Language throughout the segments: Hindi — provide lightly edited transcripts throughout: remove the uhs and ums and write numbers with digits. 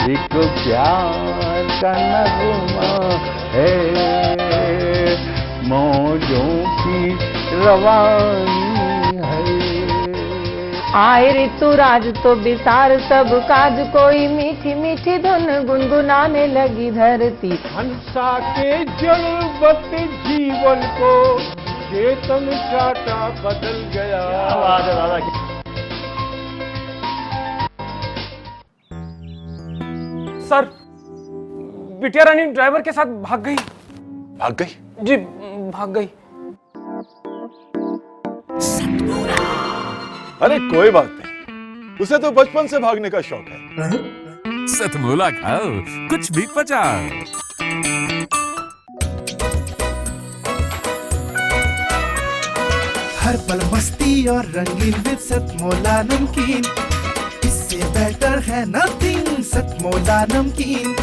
एक प्यार का नगमा है, मौजों की रवानी है। आए ऋतुराज तो बिसार सब काज, कोई मीठी मीठी धुन गुनगुनाने लगी धरती। हंसा के जड़वत जीवन को चेतन चाटा बदल गया। आवाज है दादा की। सर, बिटिया रानी ड्राइवर के साथ भाग गई। भाग गई? जी, भाग गई। अरे कोई बात नहीं, उसे तो बचपन से भागने का शौक है। सतमोला खाओ, कुछ भी पचाओ। हर पल मस्ती और रंगीन विद सतमोला नमकीन, इससे बेटर है नथिंग। सतमोला नमकीन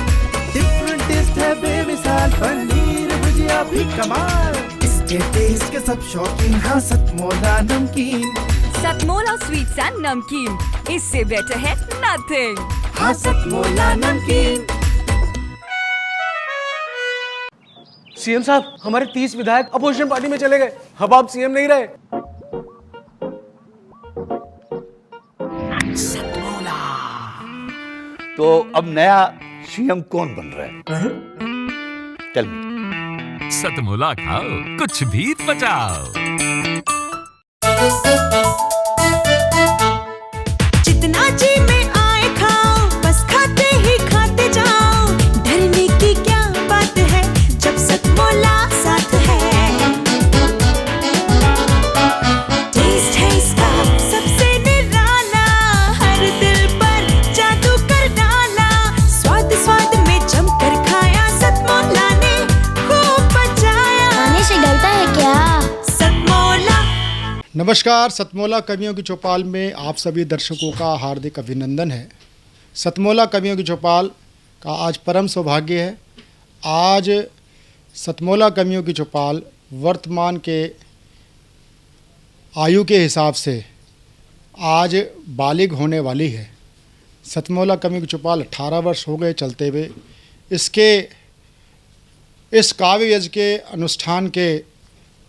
डिफरेंट टेस्ट है बेमिसाल, पनीर भुजिया भी कमाल, इसके टेस्ट के सब शौकीन। हाँ सतमोला नमकीन, सतमोला स्वीट्स एंड नमकीन, इससे बेटर है नथिंग। हाँ सतमोला नमकीन। सीएम साहब, हमारे 30 विधायक अपोजिशन पार्टी में चले गए। अब आप सीएम नहीं रहे। तो अब नया सीएम कौन बन रहा है? Tell me. सतमोला खाओ, कुछ भी पचाओ। जितना जी में आए खाओ, बस खाते ही खाते जाओ। डरने की क्या बात है जब सतमोला साथ है। टेस्ट है इसका सबसे निराला, हर दिल पर जादू कर डाला। स्वाद स्वाद में जमकर खाया, सतमोला ने खूब बचाया। खाने से गलता है क्या? सतमोला। नमस्कार, सतमोला कवियों की चौपाल में आप सभी दर्शकों का हार्दिक अभिनंदन है। सतमोला कवियों की चौपाल का आज परम सौभाग्य है। आज सतमोला कवियों की चौपाल वर्तमान के आयु के हिसाब से आज बालिग होने वाली है। सतमोला कवियों की चौपाल 18 वर्ष हो गए चलते हुए। इस काव्य यज्ञ के अनुष्ठान के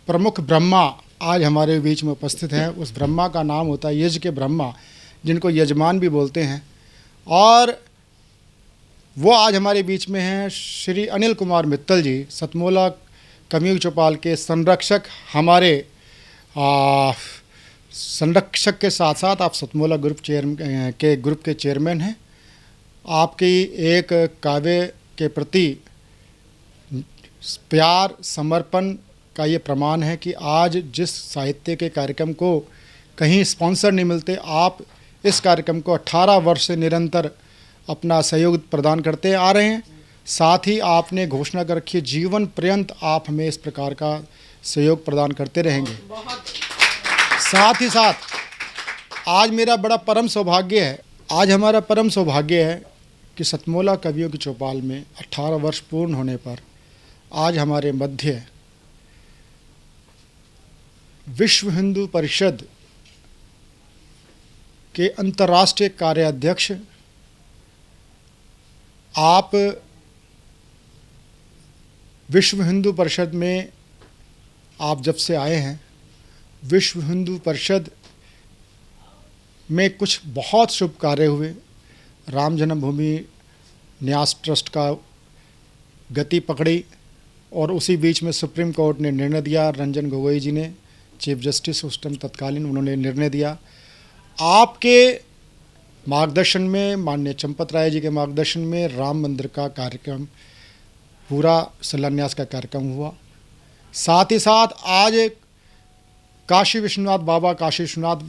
प्रमुख ब्रह्मा आज हमारे बीच में उपस्थित हैं। उस ब्रह्मा का नाम होता है यज्ञ के ब्रह्मा, जिनको यजमान भी बोलते हैं। और वो आज हमारे बीच में हैं श्री अनिल कुमार मित्तल जी, सतमोला कवियों की चौपाल के संरक्षक। हमारे संरक्षक के साथ साथ आप सतमोला ग्रुप के चेयरमैन हैं। आपकी एक काव्य के प्रति प्यार समर्पण का ये प्रमाण है कि आज जिस साहित्य के कार्यक्रम को कहीं स्पॉन्सर नहीं मिलते, आप इस कार्यक्रम को 18 वर्ष से निरंतर अपना सहयोग प्रदान करते आ रहे हैं। साथ ही आपने घोषणा कर रखी है जीवन पर्यंत आप हमें इस प्रकार का सहयोग प्रदान करते रहेंगे। साथ ही साथ आज मेरा बड़ा परम सौभाग्य है, आज हमारा परम सौभाग्य है कि सतमोला कवियों की चौपाल में 18 वर्ष पूर्ण होने पर आज हमारे मध्य विश्व हिंदू परिषद के अंतर्राष्ट्रीय कार्याध्यक्ष, आप विश्व हिंदू परिषद में आप जब से आए हैं, विश्व हिंदू परिषद में कुछ बहुत शुभ कार्य हुए। राम जन्मभूमि न्यास ट्रस्ट का गति पकड़ी और उसी बीच में सुप्रीम कोर्ट ने निर्णय दिया। रंजन गोगोई जी ने, चीफ जस्टिस उस टाइम तत्कालीन, उन्होंने निर्णय दिया। आपके मार्गदर्शन में, माननीय चंपत राय जी के मार्गदर्शन में राम मंदिर का कार्यक्रम, पूरा शिलान्यास का कार्यक्रम हुआ। साथ ही साथ आज काशी विश्वनाथ बाबा, काशी विश्वनाथ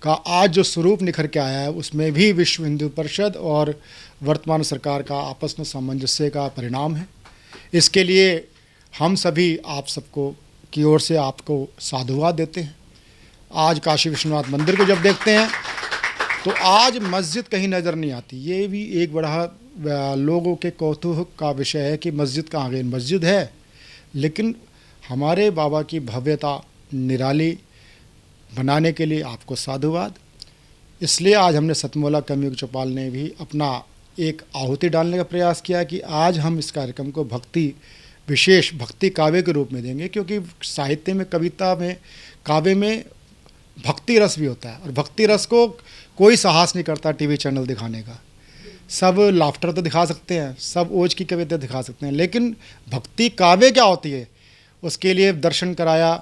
का आज जो स्वरूप निखर के आया है, उसमें भी विश्व हिंदू परिषद और वर्तमान सरकार का आपस में सामंजस्य का परिणाम है। इसके लिए हम सभी आप सबको की ओर से आपको साधुवाद देते हैं। आज काशी विश्वनाथ मंदिर को जब देखते हैं तो आज मस्जिद कहीं नज़र नहीं आती। ये भी एक बड़ा लोगों के कौतूहल का विषय है कि मस्जिद कहाँ गई। मस्जिद है, लेकिन हमारे बाबा की भव्यता निराली बनाने के लिए आपको साधुवाद। इसलिए आज हमने सतमोला कवियों की चौपाल ने भी अपना एक आहुति डालने का प्रयास किया कि आज हम इस कार्यक्रम को विशेष भक्ति काव्य के रूप में देंगे, क्योंकि साहित्य में, कविता में, काव्य में भक्ति रस भी होता है और भक्ति रस को कोई साहस नहीं करता टीवी चैनल दिखाने का। सब लाफ्टर तो दिखा सकते हैं, सब ओज की कविता दिखा सकते हैं, लेकिन भक्ति काव्य क्या होती है उसके लिए दर्शन कराया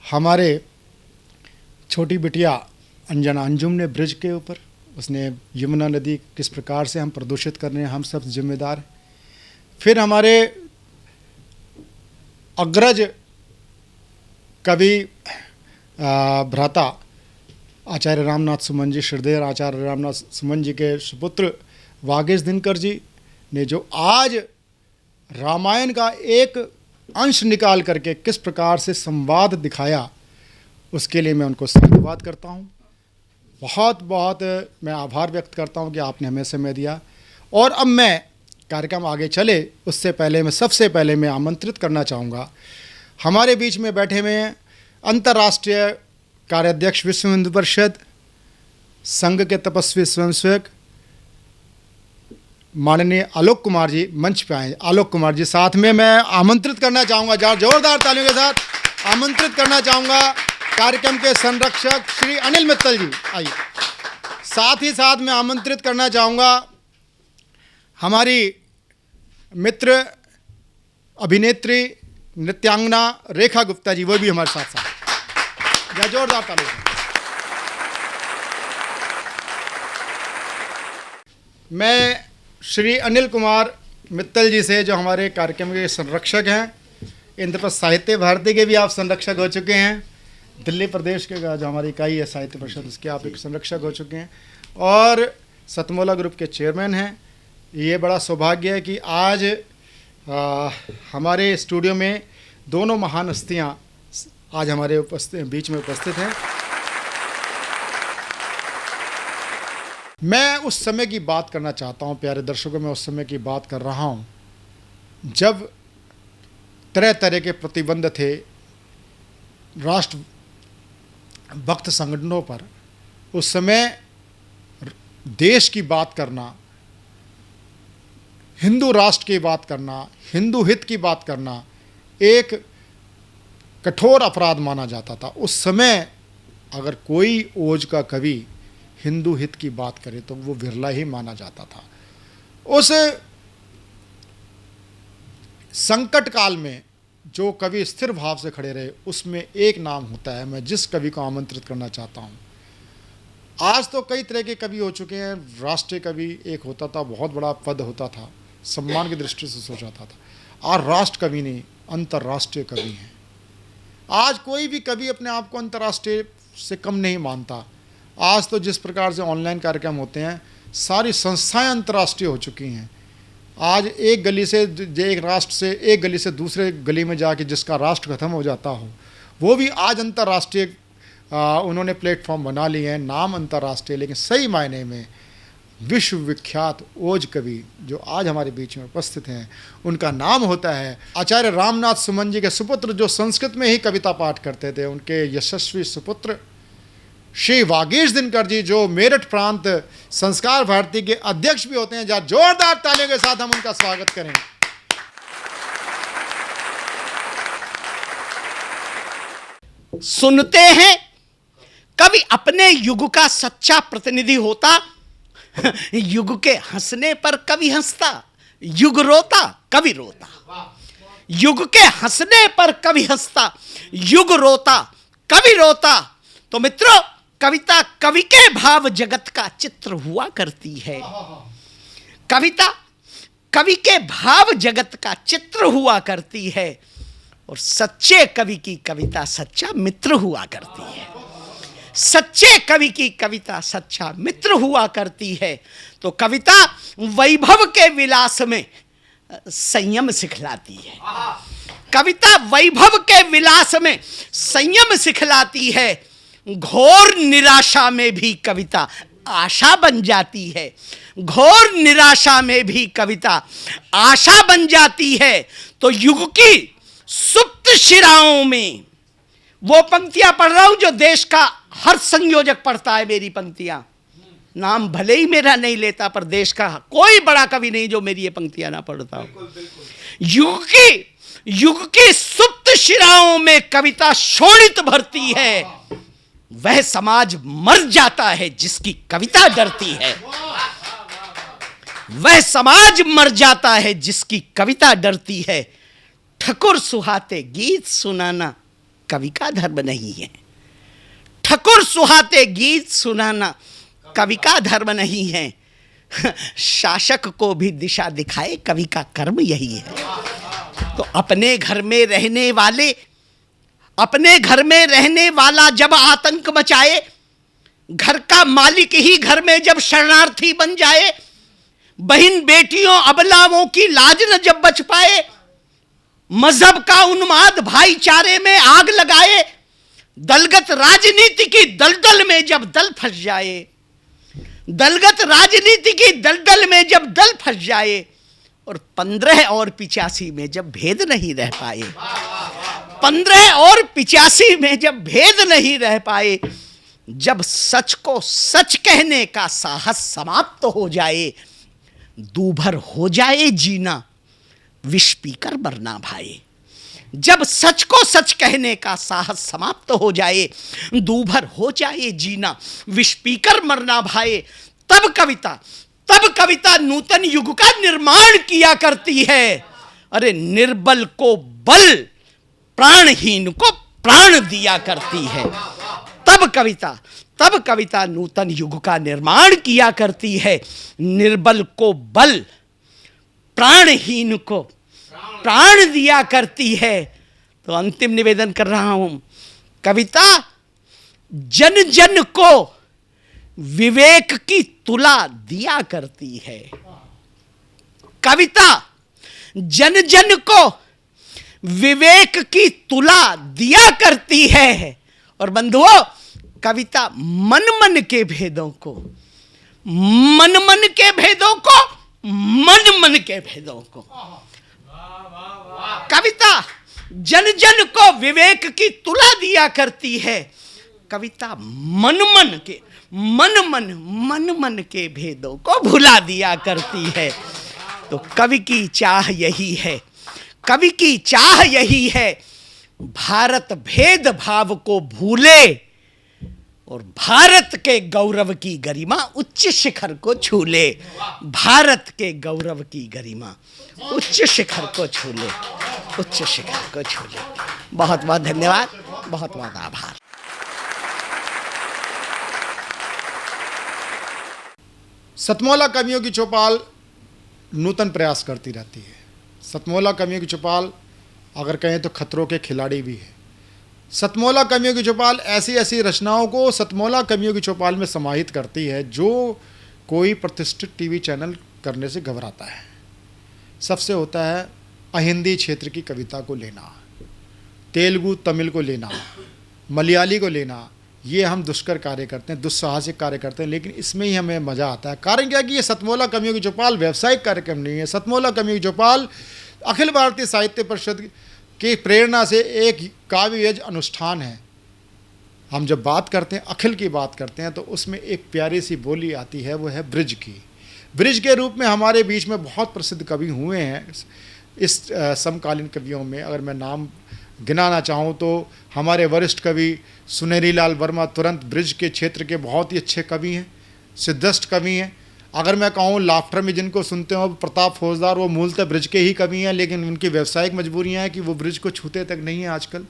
हमारे छोटी बिटिया अंजना अंजुम ने ब्रिज के ऊपर। उसने यमुना नदी किस प्रकार से हम प्रदूषित कर रहे हैं, हम सब जिम्मेदार हैं। फिर हमारे अग्रज कवि भ्राता आचार्य रामनाथ सुमन जी, श्रद्धेय आचार्य रामनाथ सुमन जी के सुपुत्र वागीश दिनकर जी ने जो आज रामायण का एक अंश निकाल करके किस प्रकार से संवाद दिखाया, उसके लिए मैं उनको धन्यवाद करता हूँ। बहुत बहुत मैं आभार व्यक्त करता हूँ कि आपने हमें समय दिया। और अब मैं कार्यक्रम आगे चले उससे पहले सबसे पहले मैं आमंत्रित करना चाहूँगा हमारे बीच में बैठे हुए अंतर्राष्ट्रीय कार्याध्यक्ष विश्व हिंदू परिषद संघ के तपस्वी स्वयंसेवक माननीय आलोक कुमार जी मंच पे आए। आलोक कुमार जी, साथ में मैं आमंत्रित करना चाहूँगा, जोरदार तालियों के साथ आमंत्रित करना चाहूँगा कार्यक्रम के संरक्षक श्री अनिल मित्तल जी, आइए। साथ ही साथ मैं आमंत्रित करना चाहूँगा हमारी मित्र अभिनेत्री नृत्यांगना रेखा गुप्ता जी, वो भी हमारे साथ साथ, जोरदार तालियां। मैं श्री अनिल कुमार मित्तल जी से, जो हमारे कार्यक्रम के संरक्षक हैं, इंद्रप्रस्थ साहित्य भारती के भी आप संरक्षक हो चुके हैं, दिल्ली प्रदेश के जो हमारी इकाई है साहित्य परिषद, उसके आप एक संरक्षक हो चुके हैं और सतमोला ग्रुप के चेयरमैन हैं। ये बड़ा सौभाग्य है कि आज हमारे स्टूडियो में दोनों महान हस्तियाँ आज हमारे बीच में उपस्थित हैं। मैं उस समय की बात करना चाहता हूँ, प्यारे दर्शकों, मैं उस समय की बात कर रहा हूँ जब तरह तरह के प्रतिबंध थे राष्ट्र भक्त संगठनों पर। उस समय देश की बात करना, हिंदू राष्ट्र की बात करना, हिंदू हित की बात करना एक कठोर अपराध माना जाता था। उस समय अगर कोई ओज का कवि हिंदू हित की बात करे तो वो विरला ही माना जाता था। उस संकट काल में जो कवि स्थिर भाव से खड़े रहे, उसमें एक नाम होता है, मैं जिस कवि को आमंत्रित करना चाहता हूँ। आज तो कई तरह के कवि हो चुके हैं। राष्ट्रीय कवि एक होता था, बहुत बड़ा पद होता था, सम्मान की दृष्टि से सोचा जाता था। आज राष्ट्र कवि नहीं, अंतर्राष्ट्रीय कवि हैं। आज कोई भी कवि अपने आप को अंतर्राष्ट्रीय से कम नहीं मानता। आज तो जिस प्रकार से ऑनलाइन कार्यक्रम होते हैं, सारी संस्थाएं अंतर्राष्ट्रीय हो चुकी हैं। आज एक गली से, एक राष्ट्र से एक गली से दूसरे गली में जाके जिसका राष्ट्र खत्म हो जाता हो, वो भी आज अंतर्राष्ट्रीय उन्होंने प्लेटफॉर्म बना लिए हैं, नाम अंतर्राष्ट्रीय, लेकिन सही मायने में विश्व विख्यात ओज कवि जो आज हमारे बीच में उपस्थित हैं, उनका नाम होता है आचार्य रामनाथ सुमन जी के सुपुत्र, जो संस्कृत में ही कविता पाठ करते थे। उनके यशस्वी सुपुत्र श्री वागीश दिनकर जी, जो मेरठ प्रांत संस्कार भारती के अध्यक्ष भी होते हैं। जहाँ जोरदार तालियों के साथ हम उनका स्वागत करें। सुनते हैं कवि अपने युग का सच्चा प्रतिनिधि होता, युग के हंसने पर कवि हंसता, युग रोता कवि रोता। युग के हंसने पर कवि हंसता, युग रोता कवि रोता। तो मित्रों, कविता कवि के भाव जगत का चित्र हुआ करती है। कविता कवि के भाव जगत का चित्र हुआ करती है और सच्चे कवि की कविता सच्चा मित्र हुआ करती है। सच्चे कवि की कविता सच्चा मित्र हुआ करती है। तो कविता वैभव के विलास में संयम सिखलाती है। कविता वैभव के विलास में संयम सिखलाती है। घोर निराशा में भी कविता आशा बन जाती है। घोर निराशा में भी कविता आशा बन जाती है। तो युग की सुप्त शिराओं में वो पंक्तियां पढ़ रहा हूं जो देश का हर संयोजक पढ़ता है। मेरी पंक्तियां नाम भले ही मेरा नहीं लेता, पर देश का कोई बड़ा कवि नहीं जो मेरी ये पंक्तियां ना पढ़ता हो। युग की सुप्त शिराओं में कविता शोणित भरती है, वह समाज मर जाता है जिसकी कविता डरती है। वह समाज मर जाता है जिसकी कविता डरती है। ठकुर सुहाते गीत सुनाना कवि का धर्म नहीं है। ठकुर सुहाते गीत सुनाना कवि का धर्म नहीं है। शासक को भी दिशा दिखाए कवि का कर्म यही है। तो अपने घर में रहने वाला जब आतंक मचाए, घर का मालिक ही घर में जब शरणार्थी बन जाए, बहन बेटियों अबलाओं की लाज न जब बच पाए, मजहब का उन्माद भाईचारे में आग लगाए, दलगत राजनीति की दलदल में जब दल फंस जाए, दलगत राजनीति की दलदल में जब दल फंस जाए, और 15 और 85 में जब भेद नहीं रह पाए, 15 और 85 में जब भेद नहीं रह पाए, जब सच को सच कहने का साहस समाप्त हो जाए, दूभर हो जाए जीना विष पीकर मरना भाई। जब सच को सच कहने का साहस समाप्त हो जाए, दूभर हो जाए जीना विष पीकर मरना भाई, तब कविता नूतन युग का निर्माण किया करती है। अरे निर्बल को बल, प्राणहीन को प्राण दिया करती है। तब कविता नूतन युग का निर्माण किया करती है। निर्बल को बल, प्राणहीन को प्राण दिया करती है। तो अंतिम निवेदन कर रहा हूं, कविता जन जन को विवेक की तुला दिया करती है। कविता जन जन को विवेक की तुला दिया करती है। और बंधुओं, कविता मन मन के भेदों को कविता जन जन को विवेक की तुला दिया करती है। कविता मन मन के भेदों को भुला दिया करती है। तो कवि की चाह यही है, भारत भेदभाव को भूले और भारत के गौरव की गरिमा उच्च शिखर को छू ले। भारत के गौरव की गरिमा उच्च शिखर को छू ले। बहुत बहुत धन्यवाद, बहुत बहुत आभार। सतमौला कवियों की चौपाल नूतन प्रयास करती रहती है। सतमौला कवियों की चौपाल अगर कहें तो खतरों के खिलाड़ी भी है। सतमौला कवियों की चौपाल ऐसी रचनाओं को सतमौला कवियों की चौपाल में समाहित करती है जो कोई प्रतिष्ठित टीवी चैनल करने से घबराता है। सबसे होता है अहिंदी क्षेत्र की कविता को लेना, तेलुगु तमिल को लेना, मलयाली को लेना। ये हम दुष्कर कार्य करते हैं, दुस्साहसिक कार्य करते हैं, लेकिन इसमें ही हमें मज़ा आता है। कारण क्या है कि ये सतमौला कवियों की चौपाल व्यावसायिक कार्यक्रम नहीं है। सतमौला कवियों की चौपाल अखिल भारतीय साहित्य परिषद की प्रेरणा से एक काव्य यज्ञ अनुष्ठान है। हम जब बात करते हैं, अखिल की बात करते हैं, तो उसमें एक प्यारी सी बोली आती है, वो है ब्रिज की। ब्रिज के रूप में हमारे बीच में बहुत प्रसिद्ध कवि हुए हैं इस समकालीन कवियों में। अगर मैं नाम गिनाना चाहूँ तो हमारे वरिष्ठ कवि सुनेरी लाल वर्मा तुरंत ब्रिज के क्षेत्र के बहुत ही अच्छे कवि हैं, सिद्धस्त कवि हैं। अगर मैं कहूँ लाफ्टर में जिनको सुनते हो प्रताप फौजदार, वो मूलतः ब्रिज के ही कवि हैं, लेकिन उनकी व्यावसायिक मजबूरियाँ हैं कि वो ब्रिज को छूते तक नहीं हैं आजकल।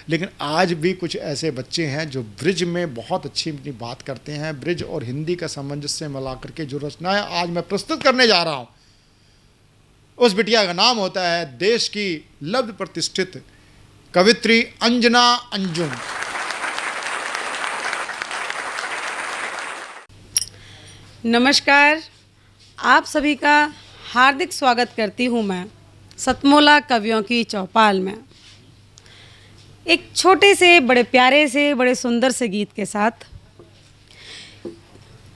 लेकिन आज भी कुछ ऐसे बच्चे हैं जो ब्रिज में बहुत अच्छी अपनी बात करते हैं। ब्रिज और हिंदी का सामंजस्य मिला करके जो रचनाएं आज मैं प्रस्तुत करने जा रहा हूँ, उस बिटिया का नाम होता है देश की लब्ध प्रतिष्ठित कवित्री अंजना अंजुम। नमस्कार, आप सभी का हार्दिक स्वागत करती हूँ मैं सतमौला कवियों की चौपाल में, एक छोटे से बड़े प्यारे से बड़े सुंदर से गीत के साथ।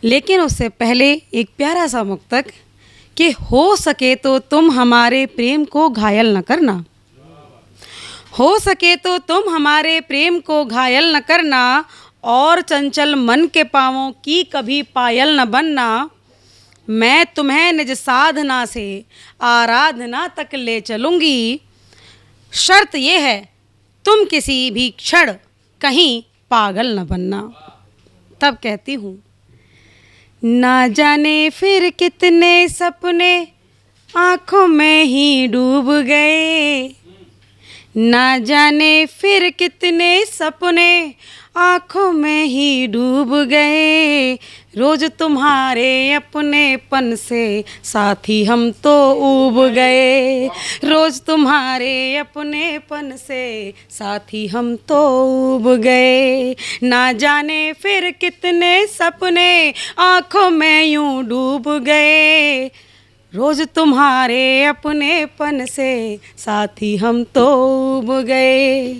लेकिन उससे पहले एक प्यारा सा मुक्तक कि हो सके तो तुम हमारे प्रेम को घायल न करना, हो सके तो तुम हमारे प्रेम को घायल न करना, और चंचल मन के पाँवों की कभी पायल न बनना। मैं तुम्हें निज साधना से आराधना तक ले चलूँगी। शर्त ये है तुम किसी भी क्षण कहीं पागल न बनना। तब कहती हूँ, ना जाने फिर कितने सपने आँखों में ही डूब गए। ना जाने फिर कितने सपने आँखों में ही डूब गए। रोज तुम्हारे अपनेपन से साथी हम तो ऊब गए। रोज तुम्हारे अपनेपन से साथी हम तो ऊब गए। ना जाने फिर कितने सपने आँखों में यूं डूब गए। रोज तुम्हारे अपनेपन से साथी हम तो ऊब गए।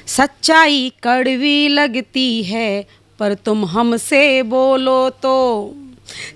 सच्चाई कड़वी लगती है पर तुम हमसे बोलो तो।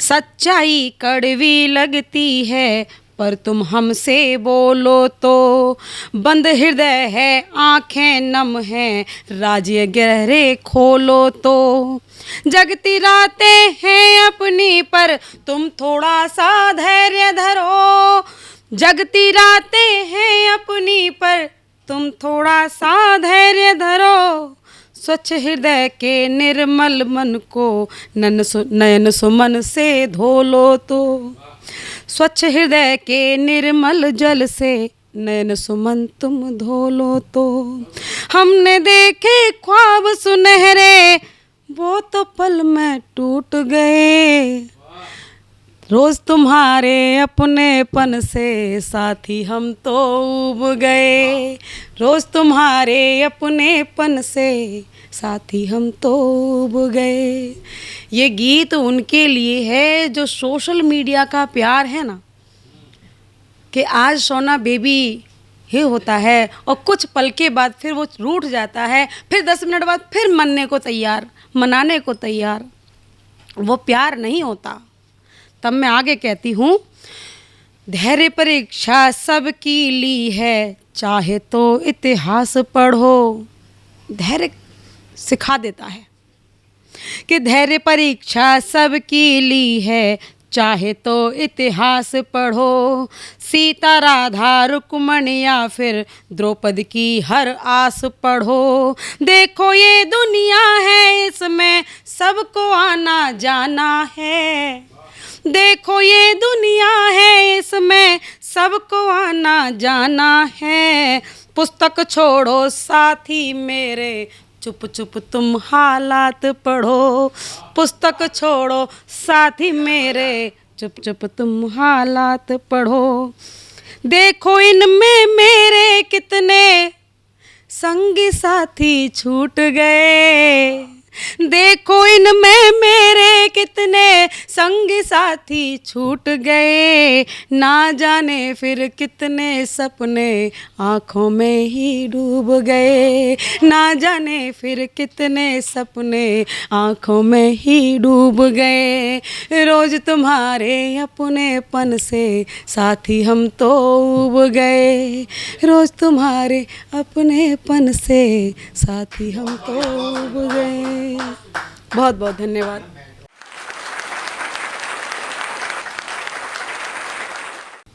सच्चाई कड़वी लगती है पर तुम हमसे बोलो तो। बंद हृदय है आँखें नम हैं राज गहरे खोलो तो। जगती रातें हैं अपनी पर तुम थोड़ा सा धैर्य धरो। जगती रातें हैं अपनी पर तुम थोड़ा सा धैर्य धरो। स्वच्छ हृदय के निर्मल मन को नयन सुमन से धो लो तो। स्वच्छ हृदय के निर्मल जल से नयन सुमन तुम धो लो तो। हमने देखे ख्वाब सुनहरे वो तो पल में टूट गए। रोज तुम्हारे अपनेपन से साथी हम तो ऊब गए। रोज तुम्हारे अपनेपन से साथी हम तो ऊब गए। ये गीत उनके लिए है जो सोशल मीडिया का प्यार है ना, कि आज सोना बेबी ही होता है और कुछ पल के बाद फिर वो रूठ जाता है, फिर 10 मिनट बाद फिर मनाने को तैयार। वो प्यार नहीं होता। तब मैं आगे कहती हूँ, धैर्य परीक्षा सबकी ली है चाहे तो इतिहास पढ़ो। धैर्य सिखा देता है कि धैर्य परीक्षा सबकी ली है चाहे तो इतिहास पढ़ो। सीता राधा रुक्मणी या फिर द्रौपदी की हर आस पढ़ो। देखो ये दुनिया है इसमें सबको आना जाना है। देखो ये दुनिया है इसमें सबको आना जाना है। पुस्तक छोड़ो साथी मेरे चुप चुप तुम हालात पढ़ो। पुस्तक छोड़ो साथी मेरे चुप चुप तुम हालात पढ़ो। देखो इनमें मेरे कितने संगी साथी छूट गए। देखो इनमें मेरे कितने संगी साथी छूट गए। ना जाने फिर कितने सपने आँखों में ही डूब गए। ना जाने फिर कितने सपने आँखों में ही डूब गए। रोज तुम्हारे अपनेपन से साथी हम तो ऊब गए। रोज तुम्हारे अपनेपन से साथी हम तो ऊब गए। बहुत बहुत धन्यवाद।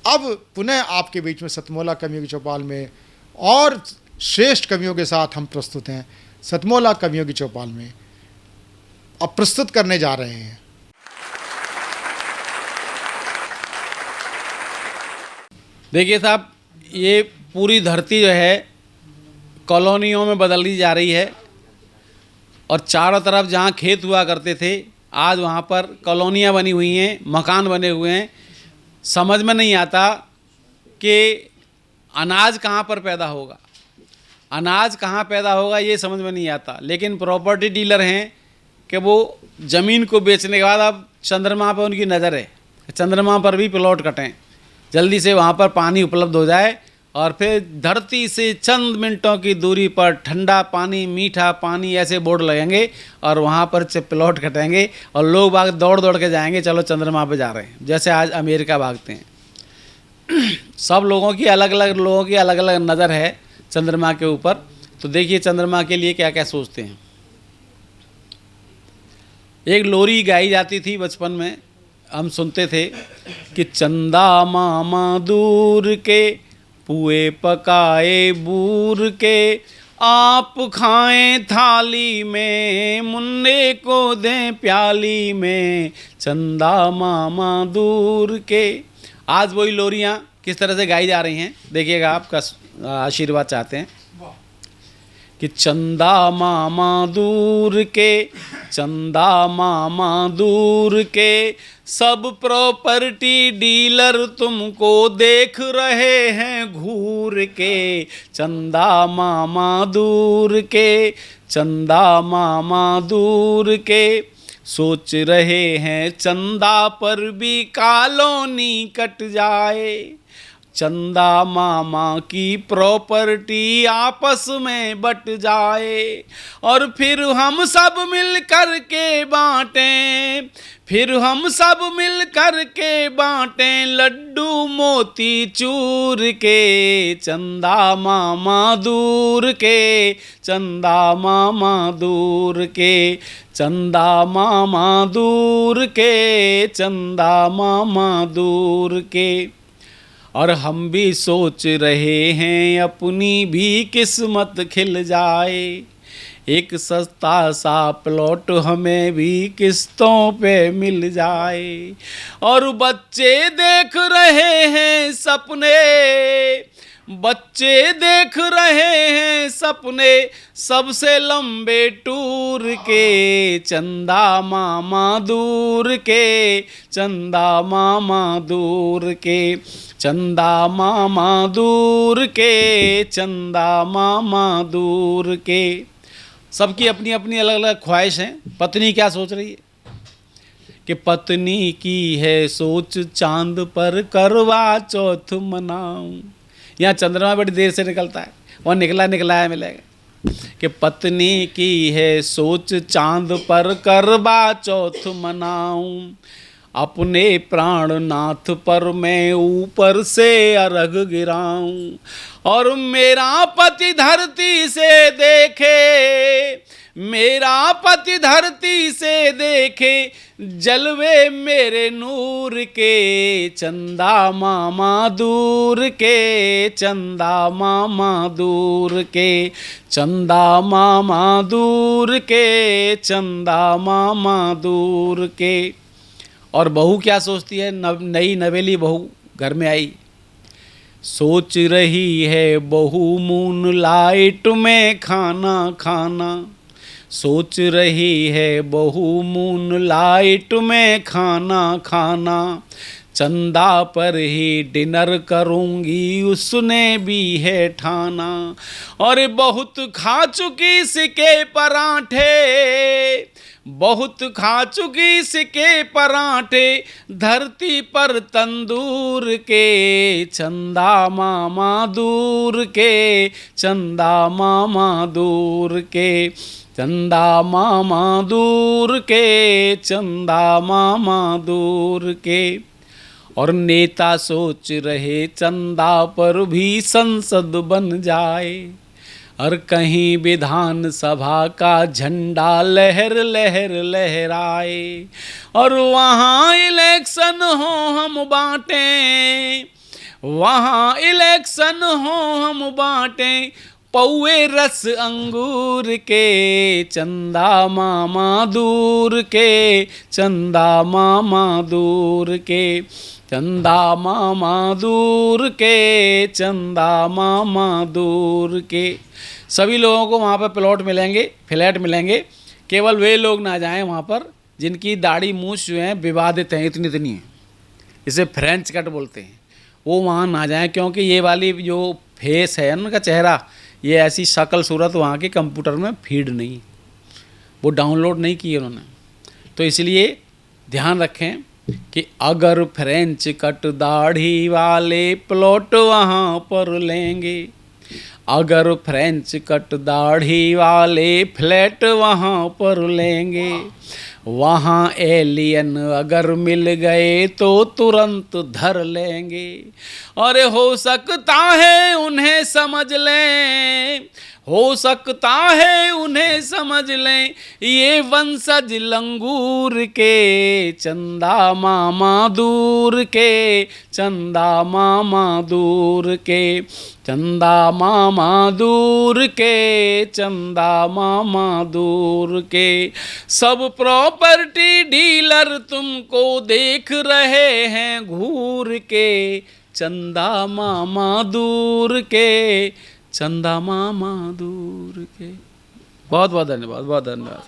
अब पुनः आपके बीच में सतमोला कवियों की चौपाल में और श्रेष्ठ कवियों के साथ हम प्रस्तुत हैं सतमोला कवियों की चौपाल में। अब प्रस्तुत करने जा रहे हैं देखिए साहब, ये पूरी धरती जो है कॉलोनियों में बदली जा रही है और चारों तरफ जहाँ खेत हुआ करते थे आज वहाँ पर कॉलोनियाँ बनी हुई हैं, मकान बने हुए हैं। समझ में नहीं आता कि अनाज कहाँ पर पैदा होगा, अनाज कहाँ पैदा होगा ये समझ में नहीं आता। लेकिन प्रॉपर्टी डीलर हैं कि वो ज़मीन को बेचने के बाद अब चंद्रमा पर उनकी नज़र है, चंद्रमा पर भी प्लॉट कटें, जल्दी से वहाँ पर पानी उपलब्ध हो जाए और फिर धरती से चंद मिनटों की दूरी पर ठंडा पानी, मीठा पानी ऐसे बोर्ड लगेंगे और वहाँ पर प्लॉट कटेंगे और लोग बाग दौड़ दौड़ के जाएंगे, चलो चंद्रमा पे जा रहे हैं, जैसे आज अमेरिका भागते हैं। सब लोगों की अलग अलग नज़र है चंद्रमा के ऊपर। तो देखिए चंद्रमा के लिए क्या क्या सोचते हैं। एक लोरी गाई जाती थी बचपन में, हम सुनते थे कि चंदा मामा दूर के, पुए पकाए बूर के, आप खाएं थाली में, मुन्ने को दें प्याली में, चंदा मामा दूर के। आज वही लोरियाँ किस तरह से गाई जा रही हैं, देखिएगा, आपका आशीर्वाद चाहते हैं कि चंदा मामा दूर के, चंदा मामा दूर के, सब प्रॉपर्टी डीलर तुमको देख रहे हैं घूर के, चंदा मामा दूर के, चंदा मामा दूर के, सोच रहे हैं चंदा पर भी कॉलोनी कट जाए, चंदा मामा की प्रॉपर्टी आपस में बट जाए, और फिर हम सब मिल कर के बांटें, फिर हम सब मिल कर के बांटें लड्डू मोती चूर के, चंदा मामा दूर के, चंदा मामा दूर के, चंदा मामा दूर के, चंदा मामा दूर के। और हम भी सोच रहे हैं अपनी भी किस्मत खिल जाए, एक सस्ता सा प्लॉट हमें भी किस्तों पे मिल जाए, और बच्चे देख रहे हैं सपने, बच्चे देख रहे हैं सपने सबसे लंबे टूर के, चंदा मामा दूर के, चंदा मामा दूर के, चंदा मामा दूर के, चंदा मामा दूर के। सबकी अपनी अपनी अलग अलग ख्वाहिश हैं। पत्नी क्या सोच रही है कि पत्नी की है सोच चांद पर करवा चौथ मनाऊं। यहाँ चंद्रमा बड़ी देर से निकलता है, वहाँ निकला निकला है मिलेगा कि पत्नी की है सोच चांद पर करवा चौथ मनाऊं, अपने प्राणनाथ पर मैं ऊपर से अर्घ गिराऊं, और मेरा पति धरती से देखे, मेरा पति धरती से देखे जलवे मेरे नूर के, चंदा मामा दूर के, चंदा मामा दूर के, चंदा मामा दूर के, चंदा मामा दूर के। और बहू क्या सोचती है, नई नवेली बहू घर में आई, सोच रही है बहू मून लाइट में खाना खाना, सोच रही है बहू मून लाइट में खाना खाना, चंदा पर ही डिनर करूंगी उसने भी है ठाना, और बहुत खा चुकी सिके पराठे, बहुत खा चुकी सिके पराठे धरती पर तंदूर के, चंदा मामा दूर के, चंदा मामा दूर के, चंदा मामा दूर के, चंदा मामा दूर के। और नेता सोच रहे चंदा पर भी संसद बन जाए, और कहीं विधान सभा का झंडा लहर लहर लहराए, और वहाँ इलेक्शन हो हम बांटें, वहाँ इलेक्शन हो हम बांटें पौए रस अंगूर के, चंदा मामा दूर के, चंदा मामा दूर के, चंदा मामा दूर के, चंदा मामा दूर के। सभी लोगों को वहाँ पर प्लॉट मिलेंगे, फ्लैट मिलेंगे, केवल वे लोग ना जाएं वहाँ पर जिनकी दाढ़ी मूछ जो हैं विवादित हैं, इतनी इतनी है, इसे फ्रेंच कट बोलते हैं, वो वहाँ ना जाएं, क्योंकि ये वाली जो फेस है उनका चेहरा, ये ऐसी शक्ल सूरत वहाँ के कंप्यूटर में फीड नहीं, वो डाउनलोड नहीं की उन्होंने। तो इसलिए ध्यान रखें कि अगर फ्रेंच कट दाढ़ी वाले प्लॉट वहाँ पर लेंगे, अगर फ्रेंच कट दाढ़ी वाले फ्लैट वहाँ पर लेंगे, वहाँ एलियन अगर मिल गए तो तुरंत धर लेंगे, अरे हो सकता है उन्हें समझ लें, हो सकता है उन्हें समझ लें, ये वंशज लंगूर के, चंदा मामा दूर के, चंदा मामा दूर के, चंदा मामा दूर के, चंदा मामा दूर के। सब प्रॉपर्टी डीलर तुमको देख रहे हैं घूर के, चंदा मामा दूर के, चंदा मामा दूर के। बहुत बहुत धन्यवाद, बहुत धन्यवाद।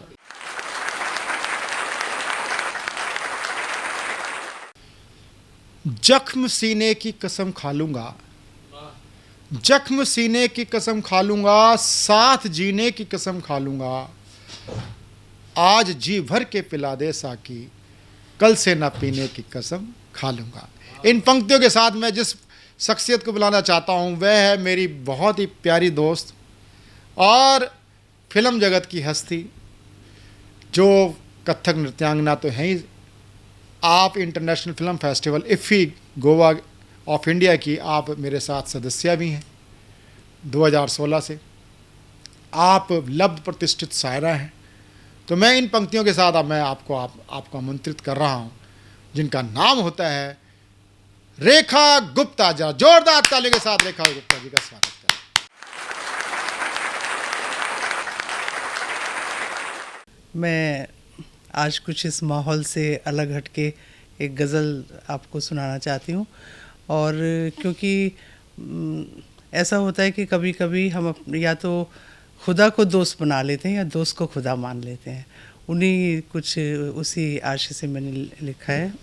जख्म सीने की कसम खा लूंगा, जख्म सीने की कसम खा लूंगा, साथ जीने की कसम खा लूंगा, आज जी भर के पिला दे साकी, कल से ना पीने की कसम खा लूंगा। इन पंक्तियों के साथ मैं जिस शख्सियत को बुलाना चाहता हूँ वह है मेरी बहुत ही प्यारी दोस्त और फिल्म जगत की हस्ती, जो कथक नृत्यांगना तो हैं ही, आप international film festival IFFI Goa of India की आप मेरे साथ सदस्य भी हैं 2016 से। आप लब्ध प्रतिष्ठित शायरा हैं। तो मैं इन पंक्तियों के साथ अब मैं आपको आमंत्रित कर रहा हूँ, जिनका नाम होता है रेखा गुप्ता। जरा जोरदार ताली के साथ रेखा गुप्ता जी का स्वागत करें। मैं आज कुछ इस माहौल से अलग हटके एक गज़ल आपको सुनाना चाहती हूँ। और क्योंकि ऐसा होता है कि कभी कभी हम या तो खुदा को दोस्त बना लेते हैं या दोस्त को खुदा मान लेते हैं। उन्हीं कुछ उसी आशय से मैंने लिखा है।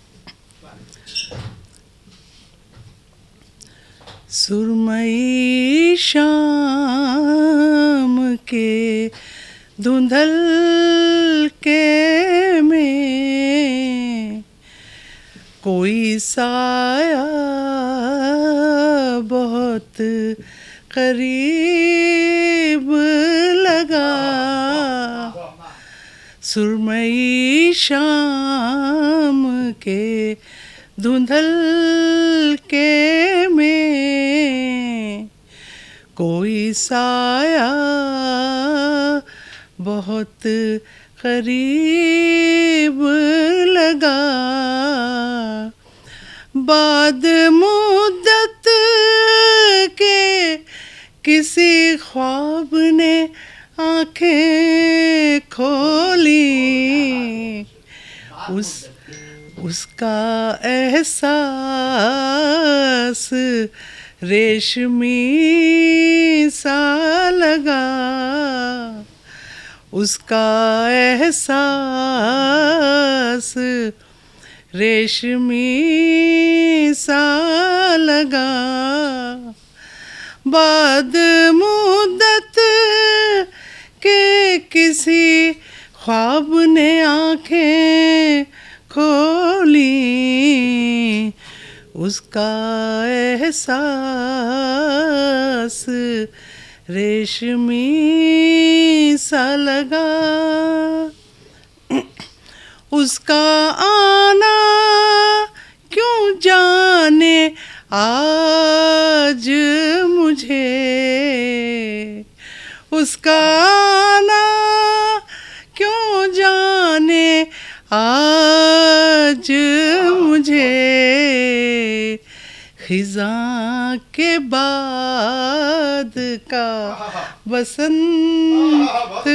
सुरमई शाम के धुंधल के में कोई साया बहुत करीब लगा, सुरमई शाम के धुंधल के में कोई साया बहुत करीब लगा, बाद मुद्दत के किसी ख्वाब ने आँखें खोली, उसका एहसास रेशमी सा लगा, उसका एहसास रेशमी सा लगा, बाद मुद्दत के किसी ख्वाब ने आँखें खोली, उसका एहसास रेशमी सा लगा, उसका आना क्यों जाने आज मुझे, उसका आना क्यों जाने आज मुझे, खिज़ां के बाद का बसंत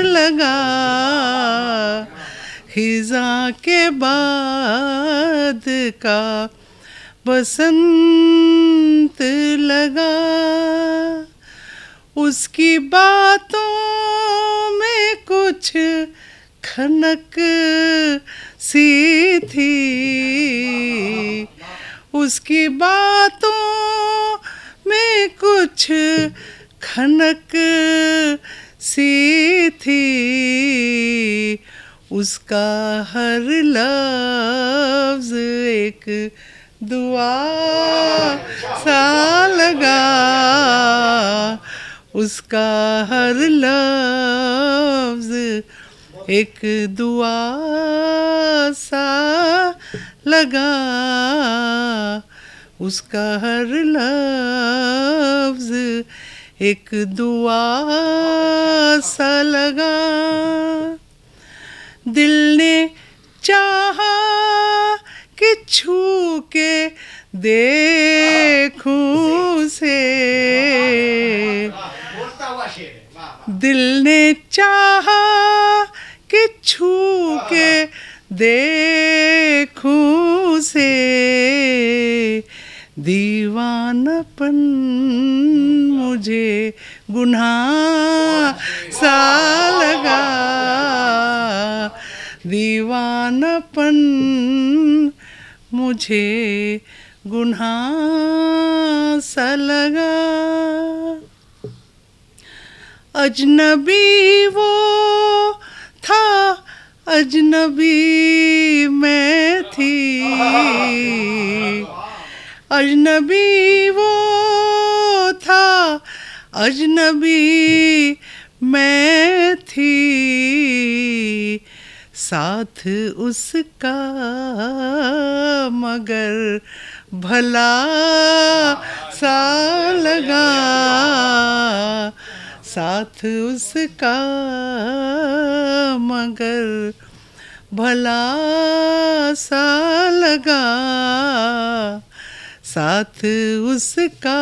लगा, खिज़ां के बाद का बसंत लगा, उसकी बातों में कुछ खनक सी थी, उसकी बातों में कुछ खनक सी थी, उसका हर लफ्ज़ एक दुआ सा लगा, उसका हर लफ्ज़ एक दुआ सा लगा, उसका हर लफ्ज एक दुआ सा लगा। दिल ने चाहा कि छू के देखूं से, दिल ने चाहा कि छू के देखूं से, दीवानापन मुझे गुनाह सा लगा, दीवानापन मुझे गुनाह सा लगा। अजनबी वो था, अजनबी मैं थी, अजनबी वो था, अजनबी मैं थी, साथ उसका मगर भला सा लगा, साथ उसका मगर भला सा लगा, साथ उसका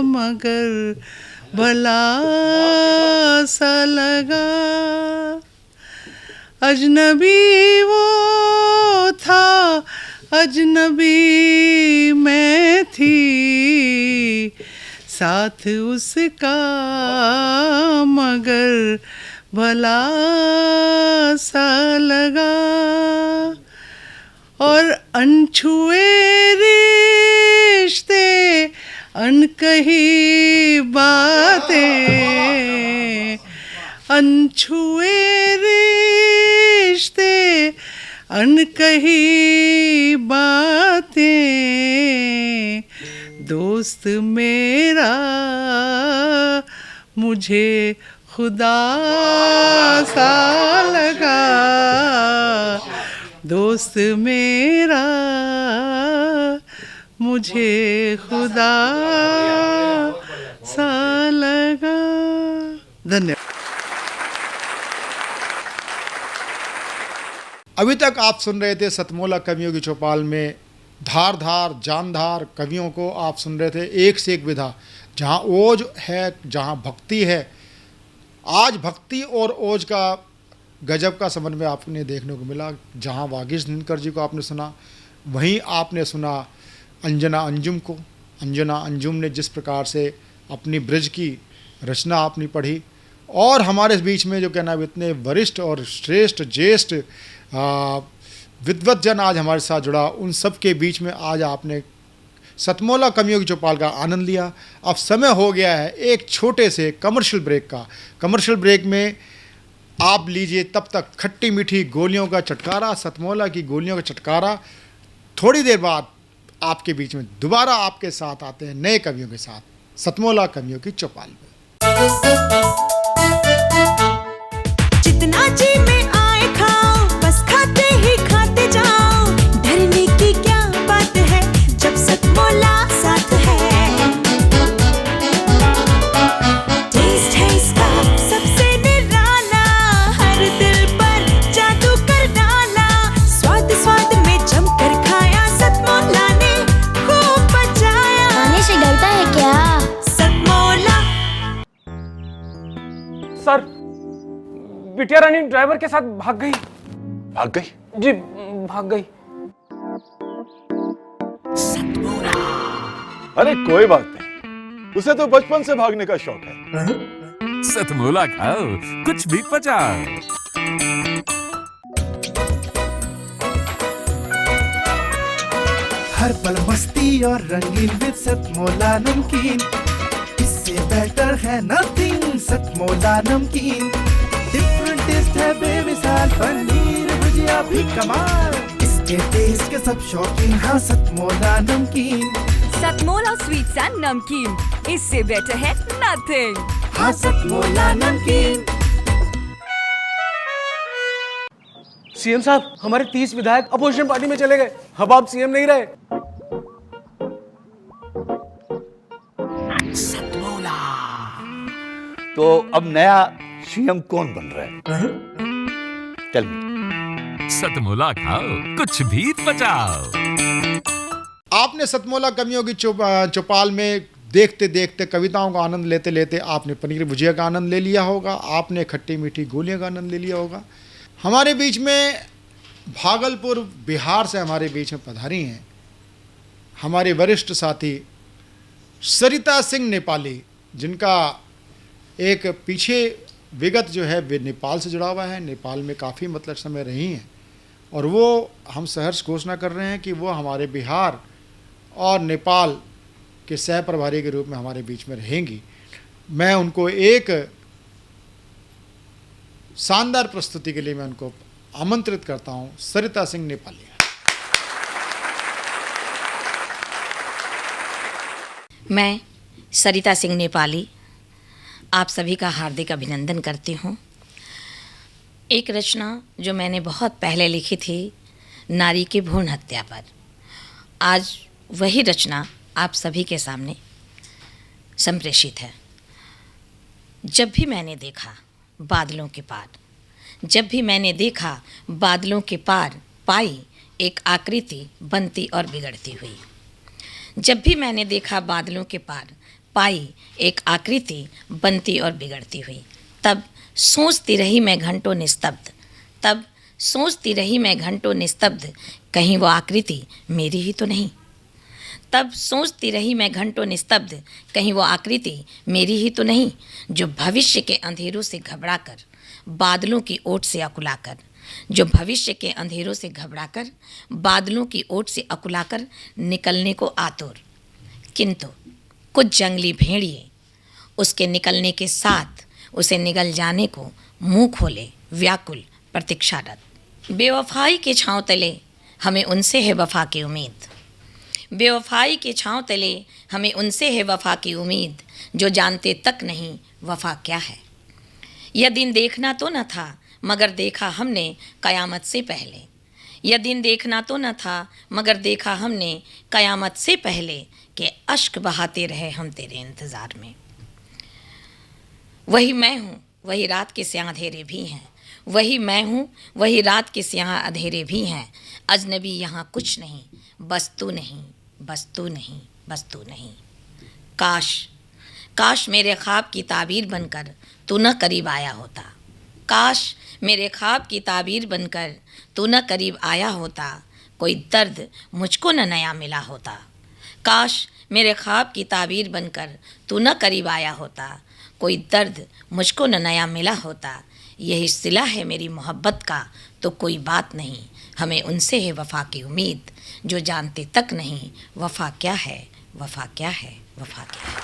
मगर भला सा लगा। अजनबी वो था, अजनबी मैं थी, साथ उसका मगर भला सा लगा। और अनछुए रिश्ते, अनकही बातें, अनछुए रिश्ते, अनकही बातें, दोस्त मेरा मुझे खुदा सा लगा, दोस्त मेरा मुझे खुदा सा लगा। धन्यवाद। अभी तक आप सुन रहे थे सतमोला कवियों की चौपाल में धार धार जानधार कवियों को आप सुन रहे थे, एक से एक विधा, जहाँ ओज है, जहाँ भक्ति है। आज भक्ति और ओज का गजब का समन्वय आपने देखने को मिला। जहाँ वागीश दिनकर जी को आपने सुना, वहीं आपने सुना अंजना अंजुम को। अंजना अंजुम ने जिस प्रकार से अपनी ब्रज की रचना आपने पढ़ी, और हमारे बीच में जो कहना है इतने वरिष्ठ और श्रेष्ठ ज्येष्ठ विद्वत जन आज हमारे साथ जुड़ा, उन सब के बीच में आज आपने सतमोला कवियों की चौपाल का आनंद लिया। अब समय हो गया है एक छोटे से कमर्शियल ब्रेक का। कमर्शियल ब्रेक में आप लीजिए तब तक खट्टी मीठी गोलियों का चटकारा, सतमोला की गोलियों का चटकारा। थोड़ी देर बाद आपके बीच में दोबारा आपके साथ आते हैं नए कवियों के साथ सतमोला कवियों की चौपाल में। जितना जी में आए खाओ, बस खाते ही खाते जाओ, डरने की क्या बात है जब सतमोला साथ है। टेस्ट है इसका सबसे निराला, हर दिल पर जादू कर डाला, स्वाद स्वाद में जमकर खाया, सतमोला ने खूब बचाया। खाने से डरता है क्या? सतमोला। सर, बिटिया रानी ड्राइवर के साथ भाग गई। भाग गई? जी भाग गई। अरे कोई बात नहीं, उसे तो बचपन से भागने का शौक है। सतमोला खाओ, कुछ भी पचाओ। हर पल मस्ती और रंगीन विद सतमोला नमकीन, इससे बेटर है नथिंग। सतमोला नमकीन डिफरेंट टेस्ट है बेमिसाल, पनीर भुजिया भी कमाल, इसके टेस्ट के सब शौकीन। हाँ सतमोला नमकीन, सतमोला स्वीट्स एंड नमकीन, इससे बेटर है नथिंग। हाँ सतमोला नमकीन। सीएम साहब, हमारे 30 विधायक अपोजिशन पार्टी में चले गए। अब आप सीएम नहीं रहे। तो अब नया सीएम कौन बन रहा है? Tell me. सतमोला खाओ, कुछ भी पचाओ। आपने सतमोला कवियों की चौपाल में देखते देखते, कविताओं का आनंद लेते लेते आपने पनीर भुजिया का आनंद ले लिया होगा, आपने खट्टी मीठी गोलियों का आनंद ले लिया होगा। हमारे बीच में भागलपुर बिहार से हमारे बीच में पधारी हैं हमारे वरिष्ठ साथी सरिता सिंह नेपाली, जिनका एक पीछे विगत जो है वे नेपाल से जुड़ा हुआ है, नेपाल में काफ़ी मतलब समय रही हैं, और वो हम सहर्ष घोषणा कर रहे हैं कि वो हमारे बिहार और नेपाल के सह प्रभारी के रूप में हमारे बीच में रहेंगी। मैं उनको एक शानदार प्रस्तुति के लिए मैं उनको आमंत्रित करता हूं। सरिता सिंह नेपाली। मैं सरिता सिंह नेपाली आप सभी का हार्दिक अभिनंदन करती हूँ। एक रचना जो मैंने बहुत पहले लिखी थी नारी की भ्रूण हत्या पर, आज वही रचना आप सभी के सामने संप्रेषित है। जब भी मैंने देखा बादलों के पार, जब भी मैंने देखा बादलों के पार, पाई एक आकृति बनती और बिगड़ती हुई। जब भी मैंने देखा बादलों के पार, पाई एक आकृति बनती और बिगड़ती हुई, तब सोचती रही मैं घंटों निस्तब्ध, तब सोचती रही मैं घंटों निस्तब्ध, कहीं वो आकृति मेरी ही तो नहीं। तब सोचती रही मैं घंटों निस्तब्ध, कहीं वो आकृति मेरी ही तो नहीं, जो भविष्य के अंधेरों से घबराकर, बादलों की ओट से अकुलाकर, जो भविष्य के अंधेरों से घबराकर, बादलों की ओट से अकुलाकर निकलने को आतुर। किंतु कुछ जंगली भेड़िए उसके निकलने के साथ उसे निगल जाने को मुंह खोले व्याकुल प्रतीक्षारत। बेवफाई के छांव तले हमें उनसे है वफा की उम्मीद, बेवफाई के छांव तले हमें उनसे है वफा की उम्मीद, जो जानते तक नहीं वफा क्या है। यह दिन देखना तो न था मगर देखा हमने कयामत से पहले, यह दिन देखना तो न था मगर देखा हमने कयामत से पहले, कि अश्क बहाते रहे हम तेरे इंतज़ार में। वही मैं हूँ वही रात के स्याह अंधेरे भी हैं, वही मैं हूँ वही रात के स्याह अंधेरे भी हैं, अजनबी यहाँ कुछ नहीं बस तू नहीं, बस तू नहीं, बस तू नहीं। काश काश मेरे ख्वाब की ताबीर बनकर तू न करीब आया होता, काश मेरे ख्वाब की ताबीर बनकर तू न करीब आया होता, कोई दर्द मुझको न नया मिला होता। काश मेरे ख्वाब की ताबीर बनकर तू न करीब आया होता, कोई दर्द मुझको न नया मिला होता। यही सिला है मेरी मोहब्बत का तो कोई बात नहीं, हमें उनसे है वफा की उम्मीद, जो जानते तक नहीं वफा क्या है, वफा क्या है, वफा क्या है।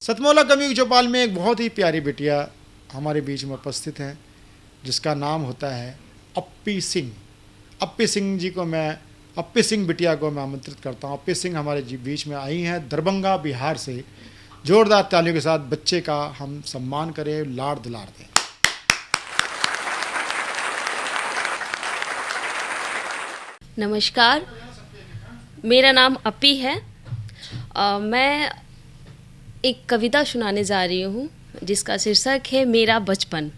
सतमोला कवियों की चौपाल में एक बहुत ही प्यारी बिटिया हमारे बीच में उपस्थित है, जिसका नाम होता है अप्पी सिंह। अप्पी सिंह जी को मैं, अप्पी सिंह बिटिया को मैं आमंत्रित करता हूँ। अप्पी सिंह हमारे बीच में आई हैं दरभंगा बिहार से। जोरदार तालियों के साथ बच्चे का हम सम्मान करें, लाड़ दुलार दें। नमस्कार, मेरा नाम अप्पी है। मैं एक कविता सुनाने जा रही हूँ जिसका शीर्षक है मेरा बचपन।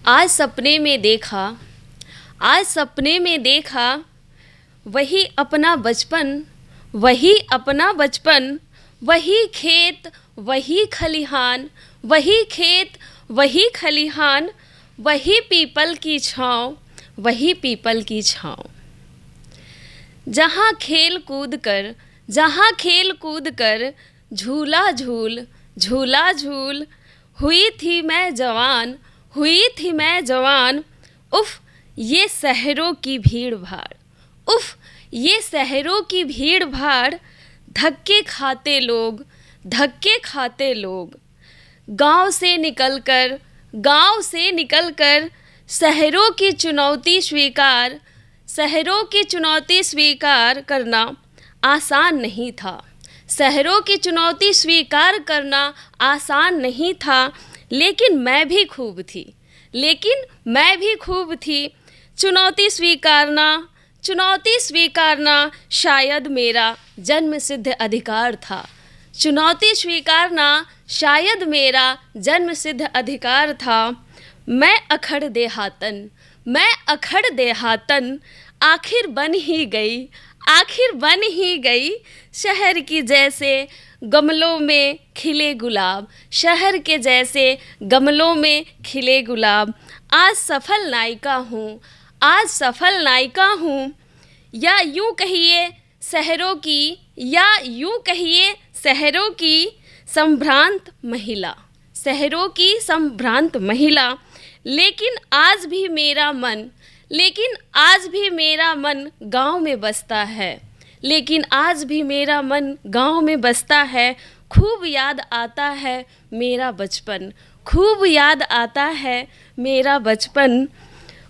आज सपने में देखा, आज सपने में देखा, वही अपना बचपन, वही अपना बचपन, वही खेत वही खलिहान, वही खेत वही खलिहान, वही पीपल की छाँव, वही पीपल की छाँव। जहाँ खेल कूद कर, जहाँ खेल कूद कर झूला झूल, झूला झूल, हुई थी मैं जवान, हुई थी मैं जवान। उफ़ ये शहरों की भीड़ भाड़, उफ़ ये शहरों की भीड़ भाड़, धक्के खाते लोग, धक्के खाते लोग। गांव से निकलकर, गांव से निकलकर शहरों की चुनौती स्वीकार, शहरों की चुनौती स्वीकार करना आसान नहीं था, शहरों की चुनौती स्वीकार करना आसान नहीं था। लेकिन मैं भी खूब थी, लेकिन मैं भी खूब थी। चुनौती स्वीकारना, चुनौती स्वीकारना शायद मेरा जन्म सिद्ध अधिकार था। चुनौती स्वीकारना शायद मेरा जन्म सिद्ध अधिकार था। मैं अखड़ देहातन आखिर बन ही गई शहर की जैसे गमलों में खिले गुलाब, शहर के जैसे गमलों में खिले गुलाब। आज सफल नायिका हूँ या यूँ कहिए शहरों की संभ्रांत महिला। लेकिन आज भी मेरा मन गाँव में बसता है। खूब याद आता है मेरा बचपन।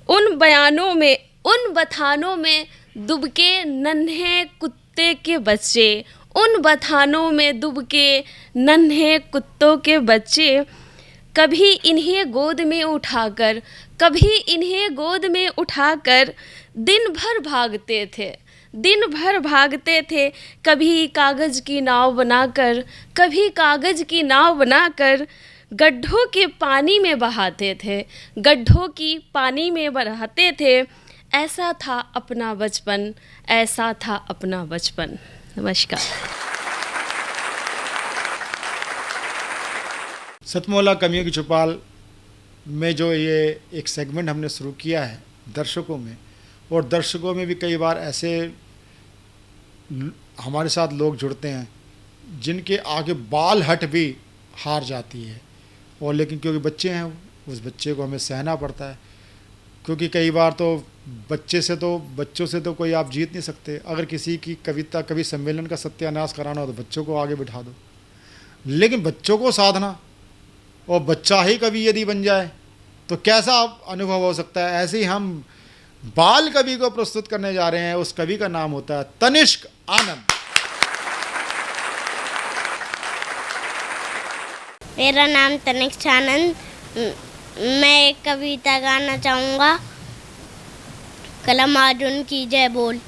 उन बथानों में दुबके नन्हे कुत्ते के बच्चे, कभी इन्हें गोद में उठाकर दिन भर भागते थे। कभी कागज़ की नाव बनाकर गड्ढों की पानी में बहाते थे। ऐसा था अपना बचपन। नमस्कार। सतमोला कवियों की चौपाल में जो ये एक सेगमेंट हमने शुरू किया है दर्शकों में, और दर्शकों में भी कई बार ऐसे हमारे साथ लोग जुड़ते हैं जिनके आगे बाल हट भी हार जाती है, और लेकिन क्योंकि बच्चे हैं उस बच्चे को हमें सहना पड़ता है, क्योंकि कई बार तो बच्चों से तो कोई आप जीत नहीं सकते। अगर किसी की कविता कवि सम्मेलन का सत्यानाश कराना हो तो बच्चों को आगे बिठा दो, लेकिन बच्चों को साधना और बच्चा ही कवि यदि बन जाए तो कैसा अनुभव हो सकता है। ऐसे ही हम बाल कवि को प्रस्तुत करने जा रहे हैं। उस कवि का नाम होता है तनिष्क आनंद। मेरा नाम तनिष्क आनंद। मैं एक कविता गाना चाहूँगा। कलम अर्जुन की जय बोल,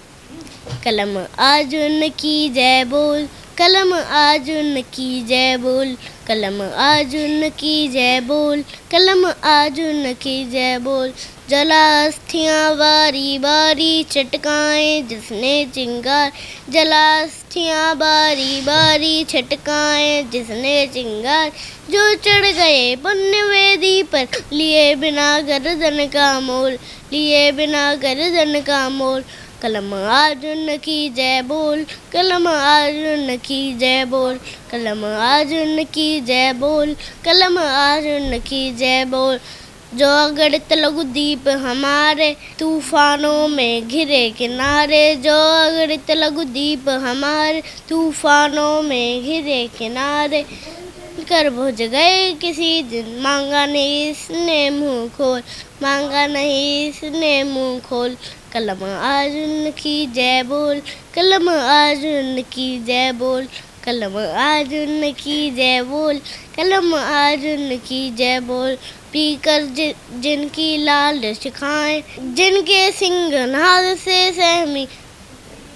कलम अर्जुन की जय बोल, कलम अर्जुन की जय बोल, कलम अर्जुन की जय बोल, कलम अर्जुन की जय बोल। जला अस्थियाँ बारी बारी छटकाएं जिसने चिंगार, जला अस्थियाँ बारी बारी छटकाएं जिसने चिंगार। जो चढ़ गए पुण्य वेदी पर लिए बिना गर्दन का मोल, लिए बिना गर्दन का मोल। कलम अर्जुन की जय बोल, कलम अर्जुन की जय बोल, कलम अर्जुन की जय बोल, कलम अर्जुन की जय बोल। जो अगणित लघु दीप हमारे तूफानों में घिरे किनारे, जो अगणित लघु दीप हमारे तूफानों में घिरे किनारे। कर बुझ गए किसी दिन मांगा नहीं इसने मुँह खोल, मांगा नहीं इसने मुँह खोल। कलम अर्जुन की जय बोल, कलम अर्जुन की जय बोल, कलम अर्जुन की जय बोल, कलम अर्जुन की जय बोल। पीकर जिनकी लाल शिखाएं, जिनके सिंहनाद से सहमी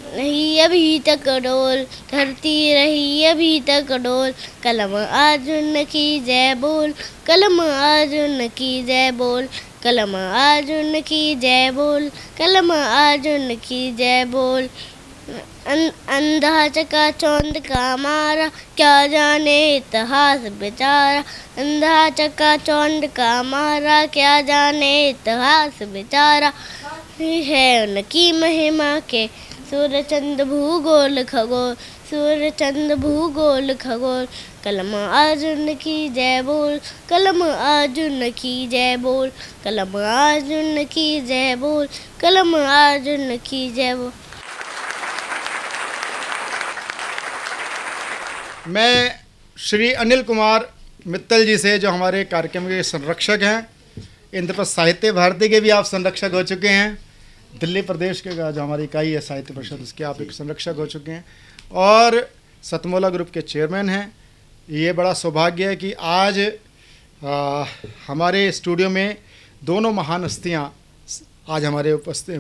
नहीं अभी तक डोल, धरती रही अभी तक डोल। कलम अर्जुन की जय बोल, कलम अर्जुन की जय बोल, कलम अर्जुन की जय बोल, कलम अर्जुन की जय बोल। अंधा चका चौंध का मारा क्या जाने इतिहास बेचारा, अंधा चका चौंध का मारा क्या जाने इतिहास बेचारा। है उनकी महिमा के सूर्य चंद्र भूगोल खगोल, सूर्य चंद्र भूगोल खगोल। कलम अर्जुन की जय बोल, कलम अर्जुन की जय बोल, कलम अर्जुन की जय बोल, कलम अर्जुन की जय बोल। मैं श्री अनिल कुमार मित्तल जी से, जो हमारे कार्यक्रम के संरक्षक हैं, इंद्रप्रस्थ साहित्य भारती के भी आप संरक्षक हो चुके हैं, दिल्ली प्रदेश के जो हमारी इकाई है साहित्य परिषद उसके आप एक संरक्षक हो चुके हैं, और सतमोला ग्रुप के चेयरमैन हैं। ये बड़ा सौभाग्य है कि आज हमारे स्टूडियो में दोनों महान हस्तियाँ आज हमारे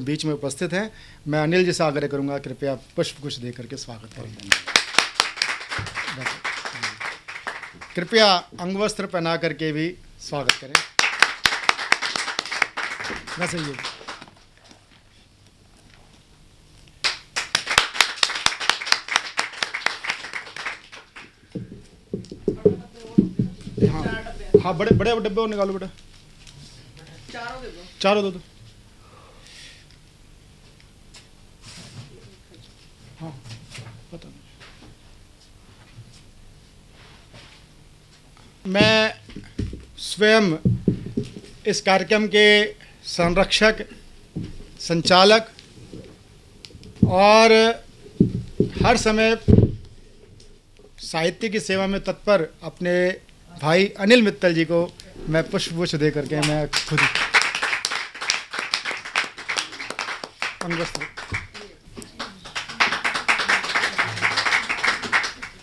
बीच में उपस्थित हैं। मैं अनिल जी से आग्रह करूंगा कृपया पुष्प कुछ दे करके स्वागत करें। कृपया अंगवस्त्र पहना करके भी स्वागत करें। वैसे ये हाँ बड़े बड़े डब्बे और निकालो बेटा, चारों दो। हाँ पता नहीं। मैं स्वयं इस कार्यक्रम के संरक्षक, संचालक और हर समय साहित्य की सेवा में तत्पर अपने भाई अनिल मित्तल जी को मैं पुष्पगुच्छ दे करके मैं खुद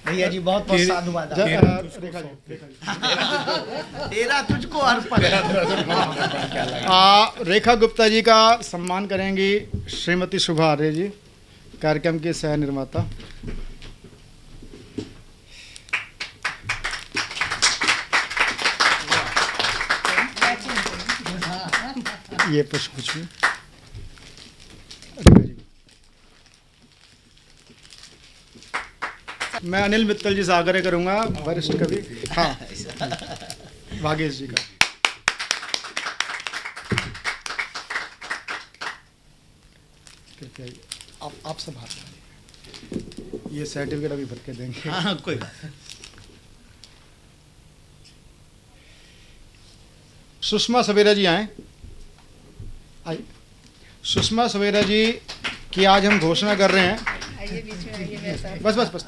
भैया जी बहुत बहुत साधुवाद। तेरा तुझको अर्पण। रेखा गुप्ता जी का सम्मान करेंगी श्रीमती शुभा आर्य जी, कार्यक्रम के सह निर्माता। ये पुष्पगुच्छ मैं अनिल मित्तल जी से आग्रह करूंगा, वरिष्ठ कवि हाँ भागेश जी का। आप सब हाथ, ये सर्टिफिकेट अभी भर के देंगे। हाँ कोई बात। सुषमा सवेरा जी आए। सुषमा सवेरा जी की आज हम घोषणा कर रहे हैं। बस